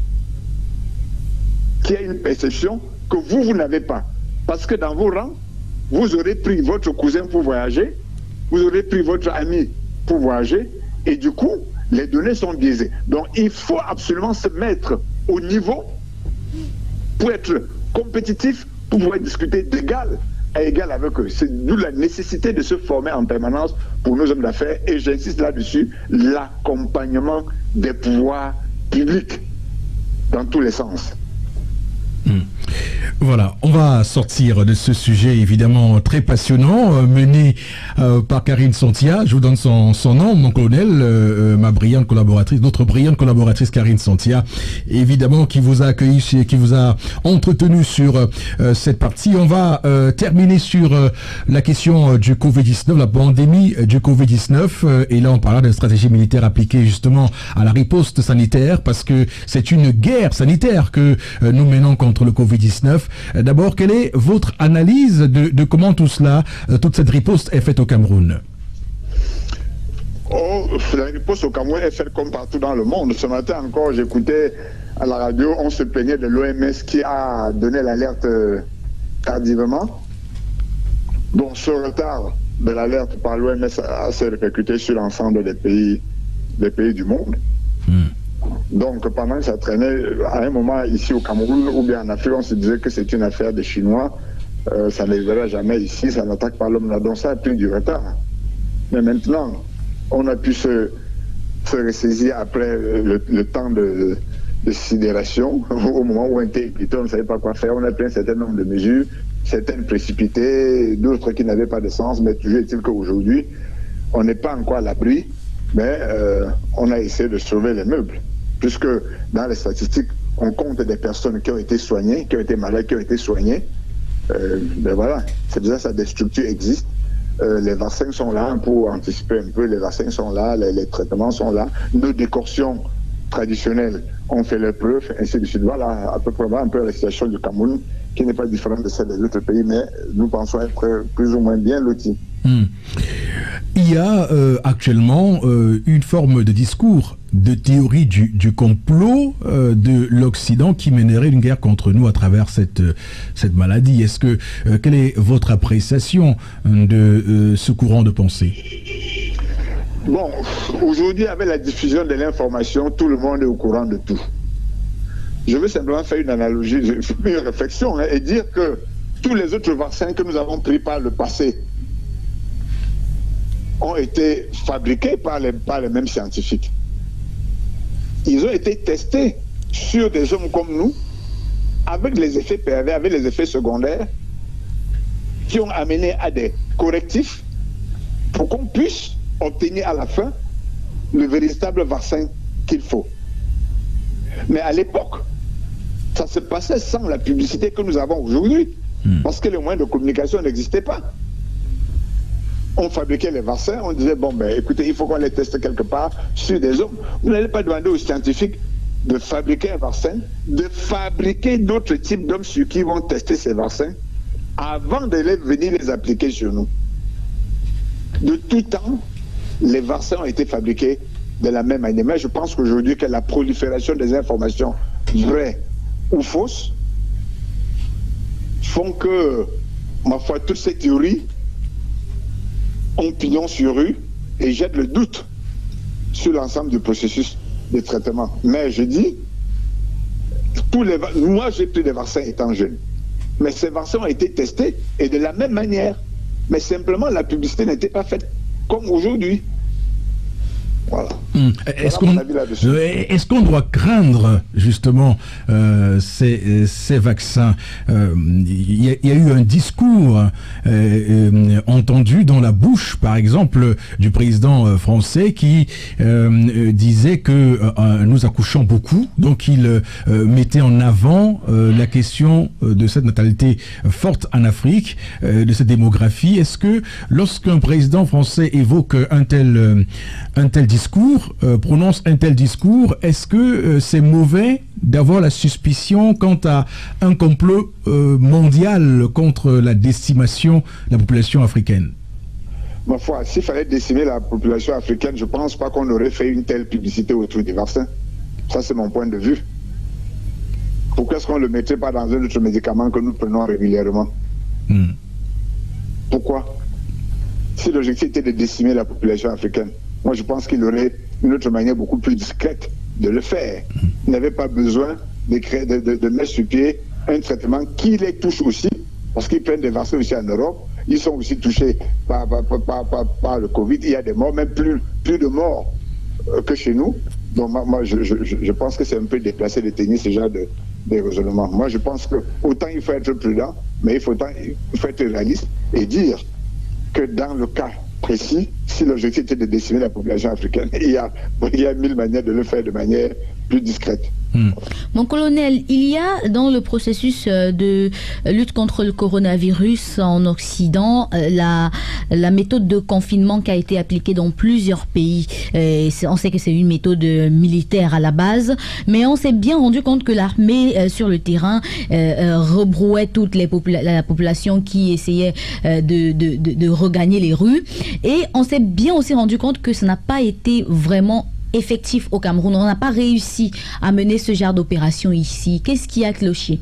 qui a une perception que vous n'avez pas. Parce que dans vos rangs, vous aurez pris votre cousin pour voyager, vous aurez pris votre ami pour voyager, et du coup, les données sont biaisées. Donc, il faut absolument se mettre au niveau pour être compétitif, pour pouvoir discuter d'égal à égal avec eux. C'est d'où la nécessité de se former en permanence pour nos hommes d'affaires, et j'insiste là-dessus, l'accompagnement des pouvoirs publics dans tous les sens. Voilà, on va sortir de ce sujet évidemment très passionnant, mené par Karine Santia. Je vous donne son nom, mon colonel, ma brillante collaboratrice, notre brillante collaboratrice Karine Santia, évidemment, qui vous a accueilli, qui vous a entretenu sur cette partie. On va terminer sur la question du Covid-19, la pandémie du Covid-19. Et là, on parlera de stratégie militaire appliquée justement à la riposte sanitaire, parce que c'est une guerre sanitaire que nous menons contre le Covid-19. D'abord, quelle est votre analyse de comment tout cela, toute cette riposte est faite au Cameroun? La riposte au Cameroun est faite comme partout dans le monde. Ce matin encore, j'écoutais à la radio, on se plaignait de l'OMS qui a donné l'alerte tardivement. Bon, ce retard de l'alerte par l'OMS a se répercuté sur l'ensemble des pays du monde. Donc, pendant que ça traînait, à un moment ici au Cameroun ou bien en Afrique, on se disait que c'est une affaire des Chinois, ça ne verra jamais ici, ça n'attaque pas l'homme là, donc ça a pris du retard. Mais maintenant, on a pu se ressaisir après le temps de sidération, au moment où on était équité, on ne savait pas quoi faire, on a pris un certain nombre de mesures, certaines précipitées, d'autres qui n'avaient pas de sens, mais toujours est-il qu'aujourd'hui, on n'est pas encore à l'abri, mais on a essayé de sauver les meubles. Puisque dans les statistiques, on compte des personnes qui ont été soignées, qui ont été malades, qui ont été soignées. Ben voilà, c'est déjà ça, des structures existent. Les vaccins sont là pour anticiper un peu, les vaccins sont là, les traitements sont là. Nos décoctions traditionnelles ont fait leurs preuves, ainsi de suite. Voilà à peu près un peu la situation du Cameroun, qui n'est pas différente de celle des autres pays, mais nous pensons être plus ou moins bien lotis. Il y a actuellement une forme de discours, de théorie du complot de l'Occident qui mènerait une guerre contre nous à travers cette maladie. Quelle est votre appréciation de ce courant de pensée? Bon, aujourd'hui, avec la diffusion de l'information, tout le monde est au courant de tout. Je veux simplement faire une analogie, une réflexion, et dire que tous les autres vaccins que nous avons pris par le passé ont été fabriqués par les mêmes scientifiques. Ils ont été testés sur des hommes comme nous, avec les effets pervers, avec les effets secondaires, qui ont amené à des correctifs pour qu'on puisse obtenir à la fin le véritable vaccin qu'il faut. Mais à l'époque, ça se passait sans la publicité que nous avons aujourd'hui, parce que les moyens de communication n'existaient pas. On fabriquait les vaccins, on disait, bon, ben écoutez, il faut qu'on les teste quelque part sur des hommes. Vous n'allez pas demander aux scientifiques de fabriquer un vaccin, de fabriquer d'autres types d'hommes sur qui ils vont tester ces vaccins, avant de venir les appliquer sur nous. De tout temps, les vaccins ont été fabriqués de la même manière. Mais je pense qu'aujourd'hui, que la prolifération des informations vraies ou fausses font que, ma foi, toutes ces théories ont pignon sur rue et jettent le doute sur l'ensemble du processus de traitement. Mais je dis, moi j'ai pris des vaccins étant jeune, mais ces vaccins ont été testés et de la même manière. Mais simplement, la publicité n'était pas faite comme aujourd'hui. Voilà. Est-ce qu'on doit craindre justement ces vaccins? Il y a eu un discours entendu dans la bouche, par exemple, du président français qui disait que nous accouchons beaucoup, donc il mettait en avant la question de cette natalité forte en Afrique, de cette démographie. Est-ce que lorsqu'un président français évoque un tel discours, prononce un tel discours, est-ce que c'est mauvais d'avoir la suspicion quant à un complot mondial contre la décimation de la population africaine? Ma foi, s'il fallait décimer la population africaine, je ne pense pas qu'on aurait fait une telle publicité autour du vaccin. Ça, c'est mon point de vue. Pourquoi est-ce qu'on ne le mettrait pas dans un autre médicament que nous prenons régulièrement? Pourquoi? Si l'objectif était de décimer la population africaine, moi je pense qu'il aurait une autre manière beaucoup plus discrète de le faire. Il n'avait pas besoin de mettre sur pied un traitement qui les touche aussi, parce qu'ils prennent des vaccins aussi en Europe, ils sont aussi touchés par le Covid, il y a des morts, même plus de morts que chez nous. Donc moi je pense que c'est un peu déplacé de tenir ce genre de raisonnement. Moi je pense que autant il faut être prudent, mais il faut être réaliste et dire que dans le cas précis, si l'objectif était de décimer la population africaine, il y a 1000 manières de le faire de manière plus discrète. Mon colonel, il y a dans le processus de lutte contre le coronavirus en Occident la méthode de confinement qui a été appliquée dans plusieurs pays. On sait que c'est une méthode militaire à la base, mais on s'est bien rendu compte que l'armée sur le terrain rebrouait toute la population qui essayait de regagner les rues. Et on s'est bien aussi rendu compte que ça n'a pas été vraiment effectif au Cameroun. On n'a pas réussi à mener ce genre d'opération ici. Qu'est-ce qui a cloché?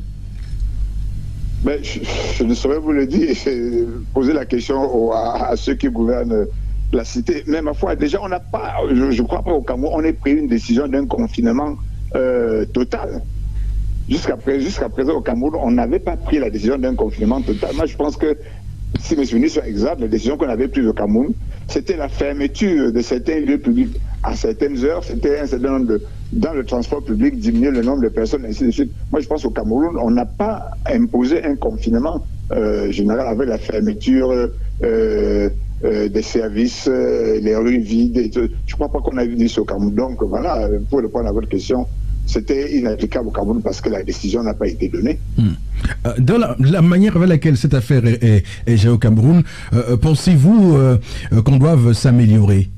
Ben, je ne saurais vous le dire. Poser la question à ceux qui gouvernent la cité. Mais ma foi, déjà, on n'a pas, je ne crois pas au Cameroun, on ait pris une décision d'un confinement total. Jusqu'à présent, au Cameroun, on n'avait pas pris la décision d'un confinement total. Moi, je pense que, si mes souvenirs sont exacts, la décision qu'on avait prise au Cameroun, c'était la fermeture de certains lieux publics à certaines heures, c'était un certain nombre dans le transport public, diminuer le nombre de personnes, ainsi de suite. Moi, je pense qu'au Cameroun, on n'a pas imposé un confinement général avec la fermeture des services, les rues vides. Et tout. Je ne crois pas qu'on a vu ça au Cameroun. Donc, voilà, pour répondre à votre question, c'était inapplicable au Cameroun parce que la décision n'a pas été donnée. Dans la manière avec laquelle cette affaire est gérée au Cameroun, pensez-vous qu'on doive s'améliorer?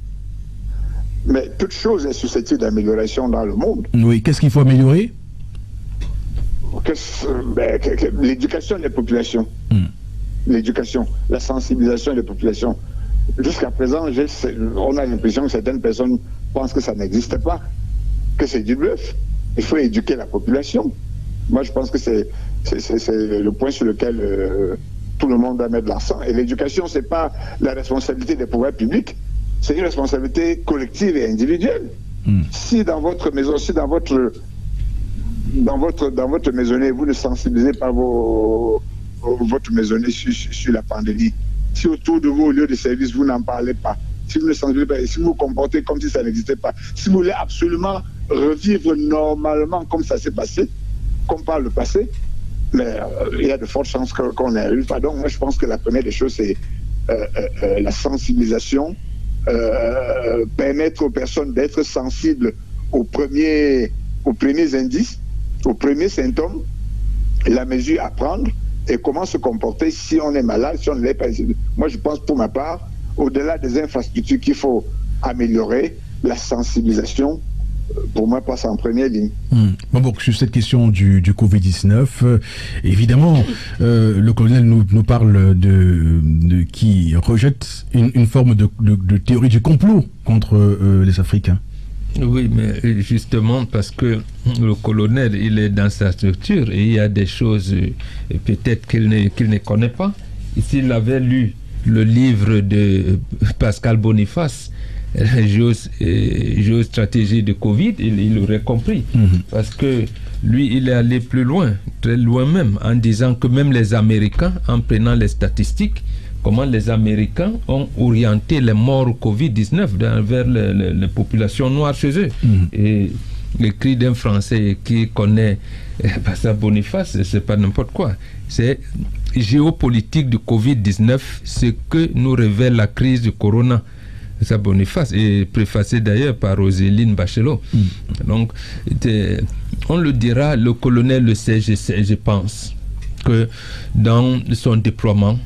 Mais toute chose est susceptible d'amélioration dans le monde. Oui, qu'est-ce qu'il faut améliorer? L'éducation des populations. L'éducation, la sensibilisation des populations. Jusqu'à présent, on a l'impression que certaines personnes pensent que ça n'existe pas, que c'est du bluff. Il faut éduquer la population. Moi, je pense que c'est le point sur lequel tout le monde doit mettre l'accent. Et l'éducation, ce n'est pas la responsabilité des pouvoirs publics, c'est une responsabilité collective et individuelle. Si dans votre maison, si dans votre maisonnée, vous ne sensibilisez pas votre maisonnée sur la pandémie, si autour de vous, au lieu de service, vous n'en parlez pas, si vous ne sensibilisez pas, si vous vous comportez comme si ça n'existait pas, si vous voulez absolument revivre normalement comme ça s'est passé, comme par le passé, mais il y a de fortes chances qu'on n'y arrive pas. Donc moi je pense que la première des choses, c'est la sensibilisation, permettre aux personnes d'être sensibles aux premiers indices, aux premiers symptômes, la mesure à prendre et comment se comporter si on est malade, si on ne l'est pas. Moi je pense pour ma part, au-delà des infrastructures qu'il faut améliorer, la sensibilisation, pour moi, passe en première ligne. Bon, sur cette question du Covid-19, évidemment, le colonel nous parle de qui rejette une forme de théorie du complot contre les Africains. Oui, mais justement parce que le colonel, il est dans sa structure et il y a des choses peut-être qu'il ne connaît pas. S'il avait lu le livre de Pascal Boniface, géostratégie de Covid, il aurait compris. Parce que lui, il est allé plus loin, très loin même, en disant que même les Américains, en prenant les statistiques, comment les Américains ont orienté les morts au Covid-19 vers les populations noires chez eux. Et l'écrit d'un Français qui connaît Pascal Boniface, c'est pas n'importe quoi. C'est géopolitique du Covid-19, ce que nous révèle la crise du corona. Ça Boniface est préfacé d'ailleurs par Roselyne Bachelot. Donc, on le dira, le colonel le sait, je pense, que dans son déploiement,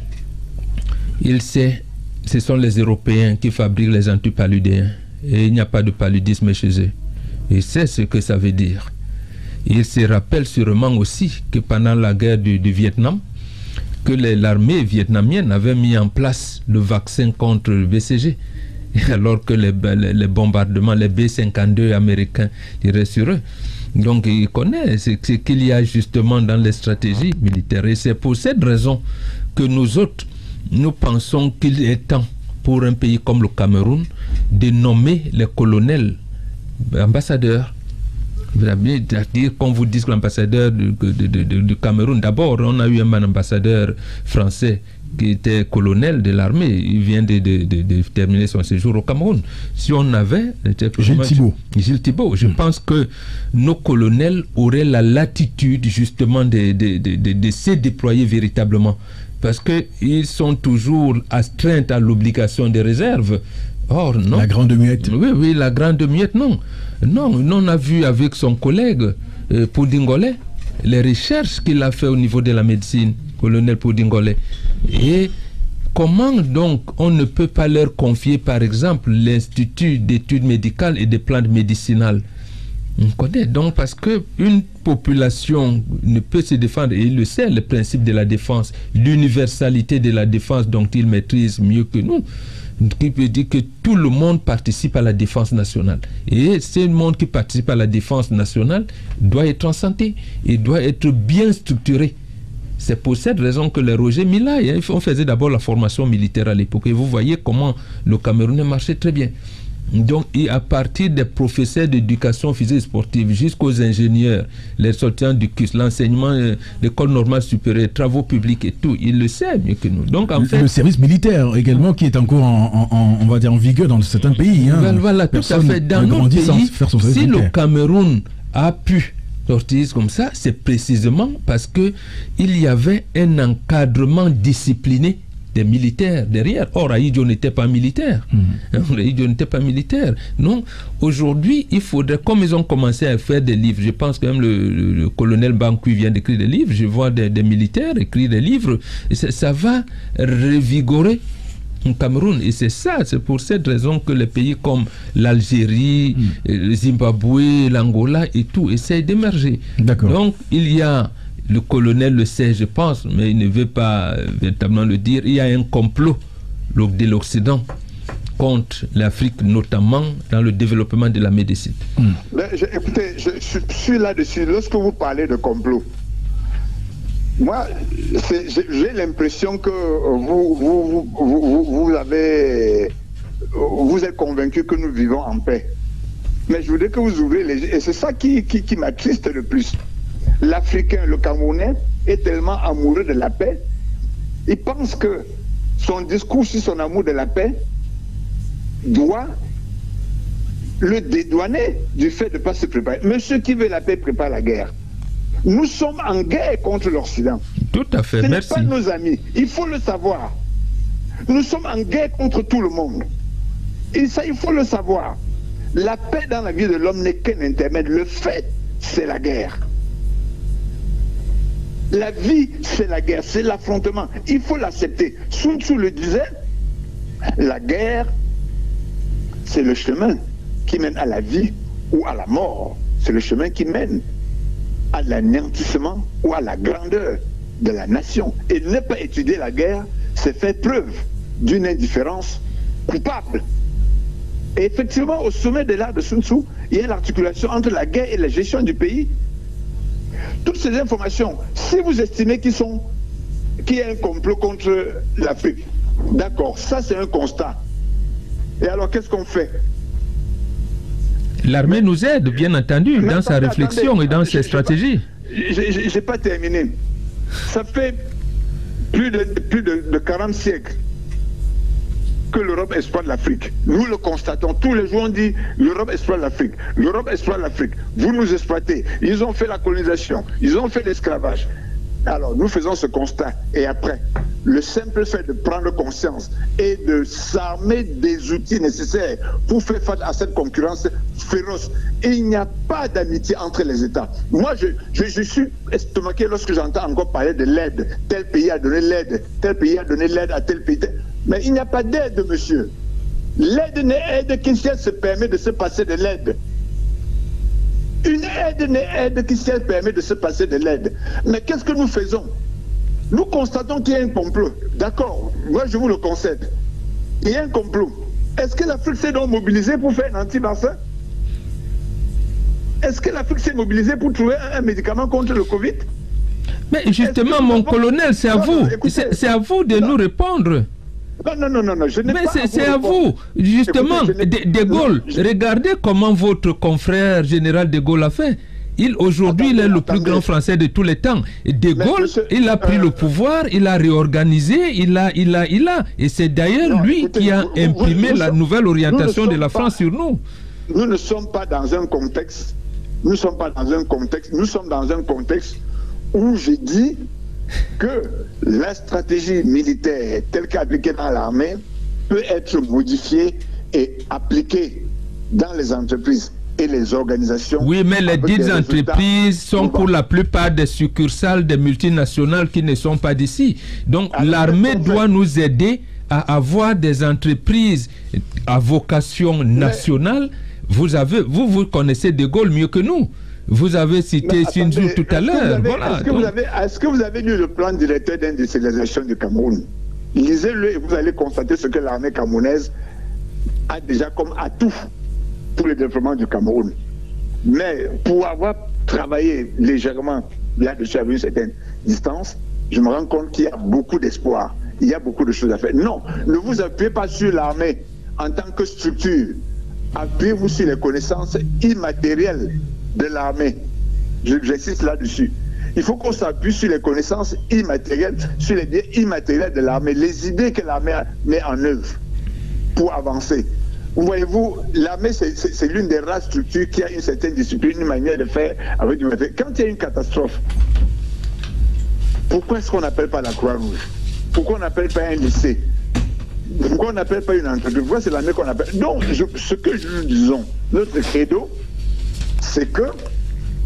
il sait, ce sont les Européens qui fabriquent les antipaludéens et il n'y a pas de paludisme chez eux. Il sait ce que ça veut dire. Il se rappelle sûrement aussi que pendant la guerre du Vietnam, que l'armée vietnamienne avait mis en place le vaccin contre le BCG. Alors que les bombardements, les B-52 américains tiraient sur eux. Donc il connaît ce qu'il y a justement dans les stratégies militaires. Et c'est pour cette raison que nous autres, nous pensons qu'il est temps pour un pays comme le Cameroun de nommer les colonels ambassadeurs. C'est-à-dire, qu'on vous dise que l'ambassadeur du Cameroun, d'abord, on a eu un ambassadeur français qui était colonel de l'armée, il vient de terminer son séjour au Cameroun. Si on avait... Gilles Thibault. Je pense que nos colonels auraient la latitude justement de se déployer véritablement. Parce qu'ils sont toujours astreints à l'obligation des réserves. Or, non. La grande muette. Oui, la grande muette, non. Non, on a vu avec son collègue Poudingolé les recherches qu'il a fait au niveau de la médecine, colonel Poudingolé. Et comment donc on ne peut pas leur confier, par exemple, l'Institut d'études médicales et des plantes médicinales? On connaît donc, parce qu'une population ne peut se défendre, et il le sait, le principe de la défense, l'universalité de la défense dont il maîtrise mieux que nous, qui peut dire que tout le monde participe à la défense nationale. Et ce monde qui participe à la défense nationale doit être en santé et doit être bien structuré. C'est pour cette raison que les Roger Mila, on faisait d'abord la formation militaire à l'époque. Et vous voyez comment le Cameroun marchait très bien. Donc, à partir des professeurs d'éducation physique et sportive jusqu'aux ingénieurs, les sortants du CUS, l'enseignement de l'école normale supérieure, travaux publics et tout, ils le savent mieux que nous. Donc, en fait, le service militaire également qui est encore on va dire en vigueur dans certains pays. Voilà, tout à fait. Dans nos pays, si le Cameroun a pu sortir comme ça, c'est précisément parce que il y avait un encadrement discipliné des militaires derrière. Or, Aïdjo n'était pas militaire. Aïdjo n'était pas militaire. Non, aujourd'hui, il faudrait, comme ils ont commencé à faire des livres, je pense que même le colonel Bankui vient d'écrire des livres, je vois des militaires écrire des livres, et ça va revigorer le Cameroun. Et c'est ça, c'est pour cette raison que les pays comme l'Algérie, le Zimbabwe, l'Angola et tout essayent d'émerger. Donc, il y a... Le colonel le sait, je pense, mais il ne veut pas véritablement le dire. Il y a un complot de l'Occident contre l'Afrique, notamment dans le développement de la médecine. Écoutez, je suis là-dessus. Lorsque vous parlez de complot, moi, j'ai l'impression que vous avez vous êtes convaincus que nous vivons en paix. Mais je voudrais que vous ouvrez les yeux. Et c'est ça qui m'attriste le plus. L'Africain, le Camerounais, est tellement amoureux de la paix. Il pense que son discours sur son amour de la paix doit le dédouaner du fait de ne pas se préparer. Mais ceux qui veulent la paix préparent la guerre. Nous sommes en guerre contre l'Occident. Tout à fait, Ce merci. n'est pas nos amis. Il faut le savoir. Nous sommes en guerre contre tout le monde. Et ça, il faut le savoir. La paix dans la vie de l'homme n'est qu'un intermède. Le fait, c'est la guerre. La vie, c'est la guerre, c'est l'affrontement. Il faut l'accepter. Sun Tzu le disait, la guerre, c'est le chemin qui mène à la vie ou à la mort. C'est le chemin qui mène à l'anéantissement ou à la grandeur de la nation. Et ne pas étudier la guerre, c'est faire preuve d'une indifférence coupable. Et effectivement, au sommet de l'art de Sun Tzu, il y a l'articulation entre la guerre et la gestion du pays. Toutes ces informations, si vous estimez qu'il y a un complot contre l'Afrique, d'accord, ça c'est un constat. Et alors qu'est-ce qu'on fait? L'armée nous aide, bien entendu, dans sa réflexion et dans ses stratégies. J'ai pas terminé. Ça fait plus de 40 siècles que l'Europe exploite l'Afrique. Nous le constatons. Tous les jours, on dit l'Europe exploite l'Afrique. L'Europe exploite l'Afrique. Vous nous exploitez. Ils ont fait la colonisation. Ils ont fait l'esclavage. Alors, nous faisons ce constat. Et après, le simple fait de prendre conscience et de s'armer des outils nécessaires pour faire face à cette concurrence féroce. Et il n'y a pas d'amitié entre les États. Moi, je suis estomaqué lorsque j'entends encore parler de l'aide. Tel pays a donné l'aide. Tel pays a donné l'aide à tel pays. Mais il n'y a pas d'aide, monsieur. L'aide n'est aide que si elle se permet de se passer de l'aide. Une aide n'est aide que si elle permet de se passer de l'aide. Mais qu'est-ce que nous faisons? Nous constatons qu'il y a un complot. D'accord, moi je vous le concède. Il y a un complot. Est-ce que l'Afrique s'est donc mobilisée pour faire un anti-vaccin? Est-ce que l'Afrique s'est mobilisée pour trouver un médicament contre le Covid? Mais justement, mon colonel, c'est à vous. C'est à vous de nous répondre. Non, je n'ai pas. Mais c'est à vous. Justement, De Gaulle, regardez comment votre confrère général De Gaulle a fait. Aujourd'hui, il est le plus grand Français de tous les temps. De Gaulle, il a pris le pouvoir, il a réorganisé, il a. Et c'est d'ailleurs lui qui a imprimé la nouvelle orientation de la France sur nous. Nous ne sommes pas dans un contexte. Nous sommes dans un contexte où je dis que la stratégie militaire telle qu'appliquée dans l'armée peut être modifiée et appliquée dans les entreprises et les organisations. Oui, mais les dites entreprises sont pour la plupart des succursales des multinationales qui ne sont pas d'ici. Donc l'armée doit nous aider à avoir des entreprises à vocation nationale. Vous connaissez De Gaulle mieux que nous. Vous avez cité Sun Tzu tout à l'heure. Voilà, est-ce que vous avez lu le plan directeur d'industrialisation du Cameroun? Lisez-le et vous allez constater ce que l'armée camerounaise a déjà comme atout pour le développement du Cameroun. Mais pour avoir travaillé légèrement là-dessus à une certaine distance, je me rends compte qu'il y a beaucoup d'espoir. Il y a beaucoup de choses à faire. Non, ne vous appuyez pas sur l'armée en tant que structure. Appuyez-vous sur les connaissances immatérielles de l'armée. J'insiste là-dessus. Il faut qu'on s'appuie sur les connaissances immatérielles, sur les idées immatérielles de l'armée, les idées que l'armée met en œuvre pour avancer. Vous voyez-vous, l'armée, c'est l'une des rares structures qui a une certaine discipline, une manière de faire avec du matériel. Quand il y a une catastrophe, pourquoi est-ce qu'on n'appelle pas la Croix-Rouge? Pourquoi on n'appelle pas un lycée? Pourquoi on n'appelle pas une entreprise? Pourquoi c'est l'armée qu'on appelle? Donc, ce que nous disons, notre credo, c'est que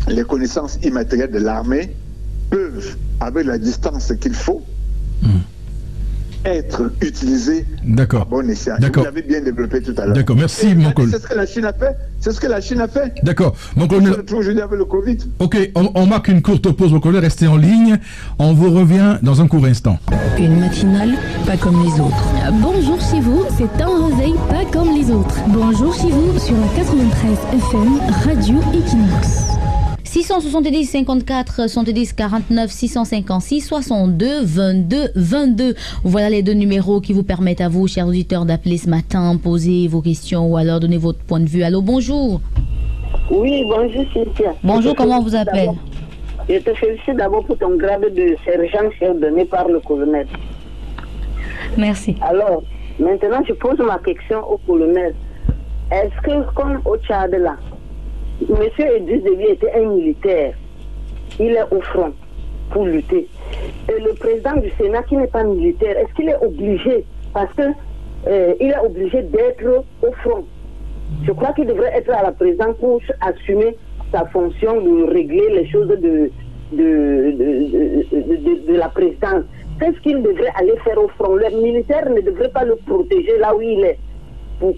les connaissances immatérielles de l'armée peuvent, avec la distance qu'il faut, être utilisées à bon escient. Vous l'avez bien développé tout à l'heure. D'accord, merci mon colonel. C'est ce que la Chine a fait. C'est ce que la Chine a fait. D'accord, mon colonel. Aujourd'hui avec le Covid. Ok, on marque une courte pause, mon colonel. Restez en ligne. On vous revient dans un court instant. Une matinale pas comme les autres. Bonjour chez vous, c'est un réveil pas comme les autres. Bonjour chez vous sur la 93 FM Radio Equinox. 670 54 70 49 656 62 22 22. Voilà les deux numéros qui vous permettent à vous, chers auditeurs, d'appeler ce matin, poser vos questions ou alors donner votre point de vue. Allô, bonjour. Oui, bonjour Cynthia. Bonjour, comment on vous appelle? Je te félicite d'abord pour ton grade de sergent-chef donné par le colonel. Merci. Alors, maintenant je pose ma question au colonel. Est-ce que, comme au Tchad là, M. Idriss Déby était un militaire, il est au front pour lutter. Et le président du Sénat qui n'est pas militaire, est-ce qu'il est obligé, parce que il est obligé d'être au front? Je crois qu'il devrait être à la présidence pour assumer sa fonction de régler les choses de la présidence. Qu'est-ce qu'il devrait aller faire au front? Le militaire ne devrait pas le protéger là où il est pour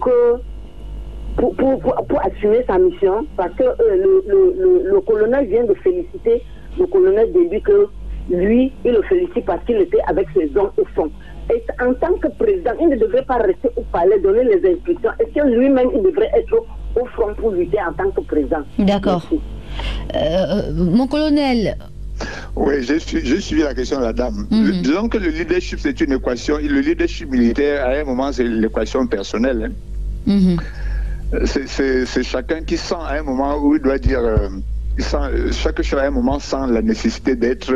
assumer sa mission, parce que le colonel vient de féliciter le colonel Déby que lui, il le félicite parce qu'il était avec ses hommes au front. Et en tant que président, il ne devrait pas rester au palais, donner les instructions. Est-ce que lui-même, il devrait être au front pour lutter en tant que président? D'accord. Mon colonel... Oui, j'ai suivi la question de la dame. Disons que le leadership, c'est une équation. Le leadership militaire, à un moment, c'est l'équation personnelle. C'est chacun qui sent à un moment où il doit dire... chaque chose à un moment sent la nécessité d'être...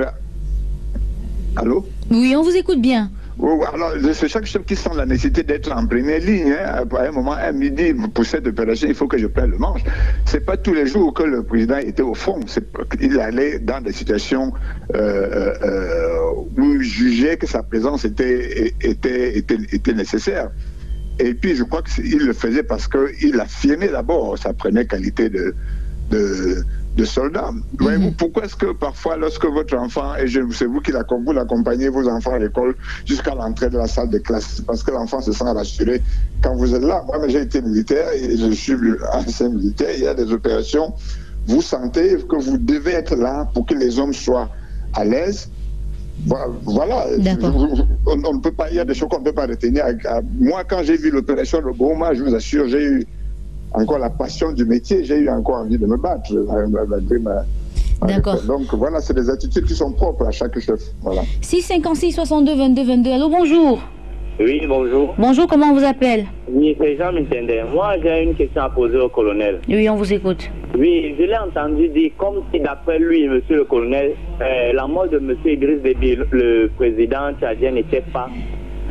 Allô? Oui, on vous écoute bien. Alors, c'est chaque chef qui sent la nécessité d'être en première ligne. À un moment, à midi, pour cette opération, il faut que je prenne le manche. C'est pas tous les jours que le président était au front. Il allait dans des situations où il jugeait que sa présence était nécessaire. Et puis, je crois qu'il le faisait parce qu'il affirmait d'abord sa première qualité de soldats. Voyez-vous, pourquoi est-ce que parfois, lorsque votre enfant, et c'est vous qui l'accompagnez vos enfants à l'école jusqu'à l'entrée de la salle de classe, parce que l'enfant se sent rassuré quand vous êtes là. Moi, j'ai été militaire et je suis ancien militaire. Il y a des opérations, vous sentez que vous devez être là pour que les hommes soient à l'aise. Voilà, on ne peut pas, il y a des choses qu'on ne peut pas retenir. Moi, quand j'ai vu l'opération de Goma, je vous assure, j'ai eu encore la passion du métier, j'ai eu encore envie de me battre. D'accord. Donc voilà, c'est des attitudes qui sont propres à chaque chef. Voilà. 656 62 22 22. Allô, bonjour. Oui, bonjour. Bonjour, comment on vous appelle? Oui, c'est Jean Mitende. Moi, j'ai une question à poser au colonel. Oui, on vous écoute. Oui, je l'ai entendu dire, comme si d'après lui, monsieur le colonel, la mort de monsieur Idriss Déby, le président tchadien, n'était pas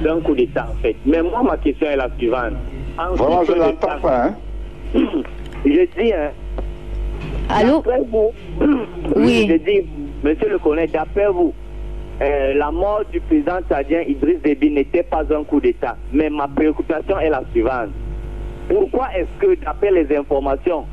d'un coup d'État, en fait. Mais moi, ma question est la suivante. Vraiment, je ne l'entends pas, hein? Je dis, hein. Allô? D'après vous, oui. Je dis, monsieur le colonel, d'après vous, la mort du président tchadien Idriss Déby n'était pas un coup d'État. Mais ma préoccupation est la suivante. Pourquoi est-ce que, d'après les informations,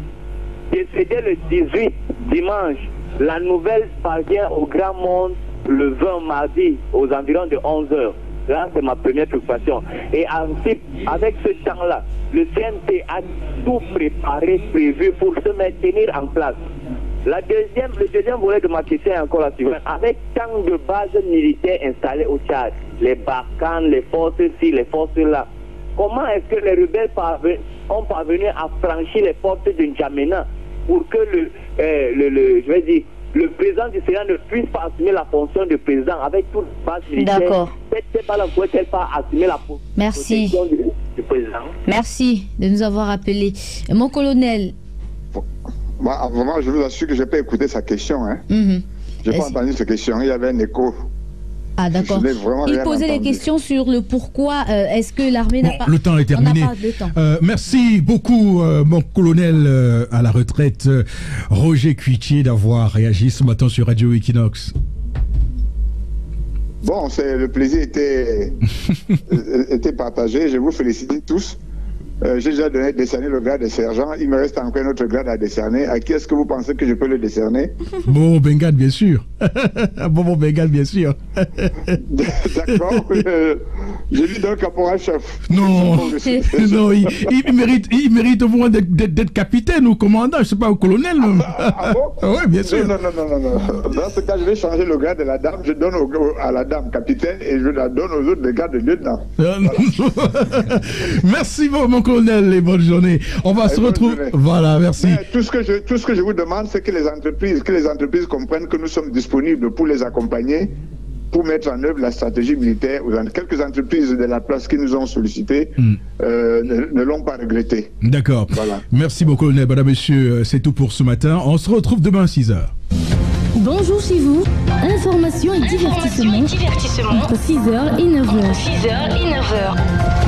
décédé le 18 dimanche, la nouvelle parvient au grand monde le 20 mardi aux environs de 11h? Là, c'est ma première préoccupation. Et ensuite, avec ce temps-là, le CNT a tout préparé, prévu pour se maintenir en place. Le deuxième volet de ma question est encore la suivante. Avec tant de bases militaires installées au Tchad, les Barkhane, les forces ci, les forces là, comment est-ce que les rebelles ont parvenu à franchir les portes de N'Djamena pour que le président du Sénat ne puisse pas assumer la fonction de président avec toute base militaire? D'accord. Cette balle ne pourrait-elle pas assumer la fonction du président? Merci de nous avoir appelés. Mon colonel. Moi, vraiment, je vous assure que je n'ai pas écouté sa question. Hein. Je n'ai pas entendu sa question. Il y avait un écho. Ah, d'accord. Il posait des questions sur le pourquoi est-ce que l'armée n'a pas... Le temps est terminé. Merci beaucoup, mon colonel à la retraite, Roger Cuitier, d'avoir réagi ce matin sur Radio Equinox. Bon, le plaisir était partagé. Je vous félicite tous. J'ai déjà donné décerner le grade de sergent. Il me reste encore un autre grade à décerner. À qui est-ce que vous pensez que je peux le décerner? Bon, Bengane, bien sûr. Bon, Bengane, bien sûr. D'accord. Je lui donne caporal-chef. Non, non, il mérite au moins d'être capitaine ou commandant, je ne sais pas, ou colonel. Ah bon? Oui, bien sûr. Non. Dans ce cas, je vais changer le grade de la dame. Je donne à la dame capitaine et je la donne aux autres le grade de lieutenant. Voilà. Merci mon colonel et bonne journée. On va se retrouver. Voilà, merci. Mais tout ce que je vous demande, c'est que les entreprises comprennent que nous sommes disponibles pour les accompagner, pour mettre en œuvre la stratégie militaire. Quelques entreprises de la place qui nous ont sollicité ne l'ont pas regretté. D'accord. Voilà. Merci mon colonel. Madame, messieurs, c'est tout pour ce matin. On se retrouve demain à 6h. Bonjour chez vous, information et divertissement entre 6h et 9h.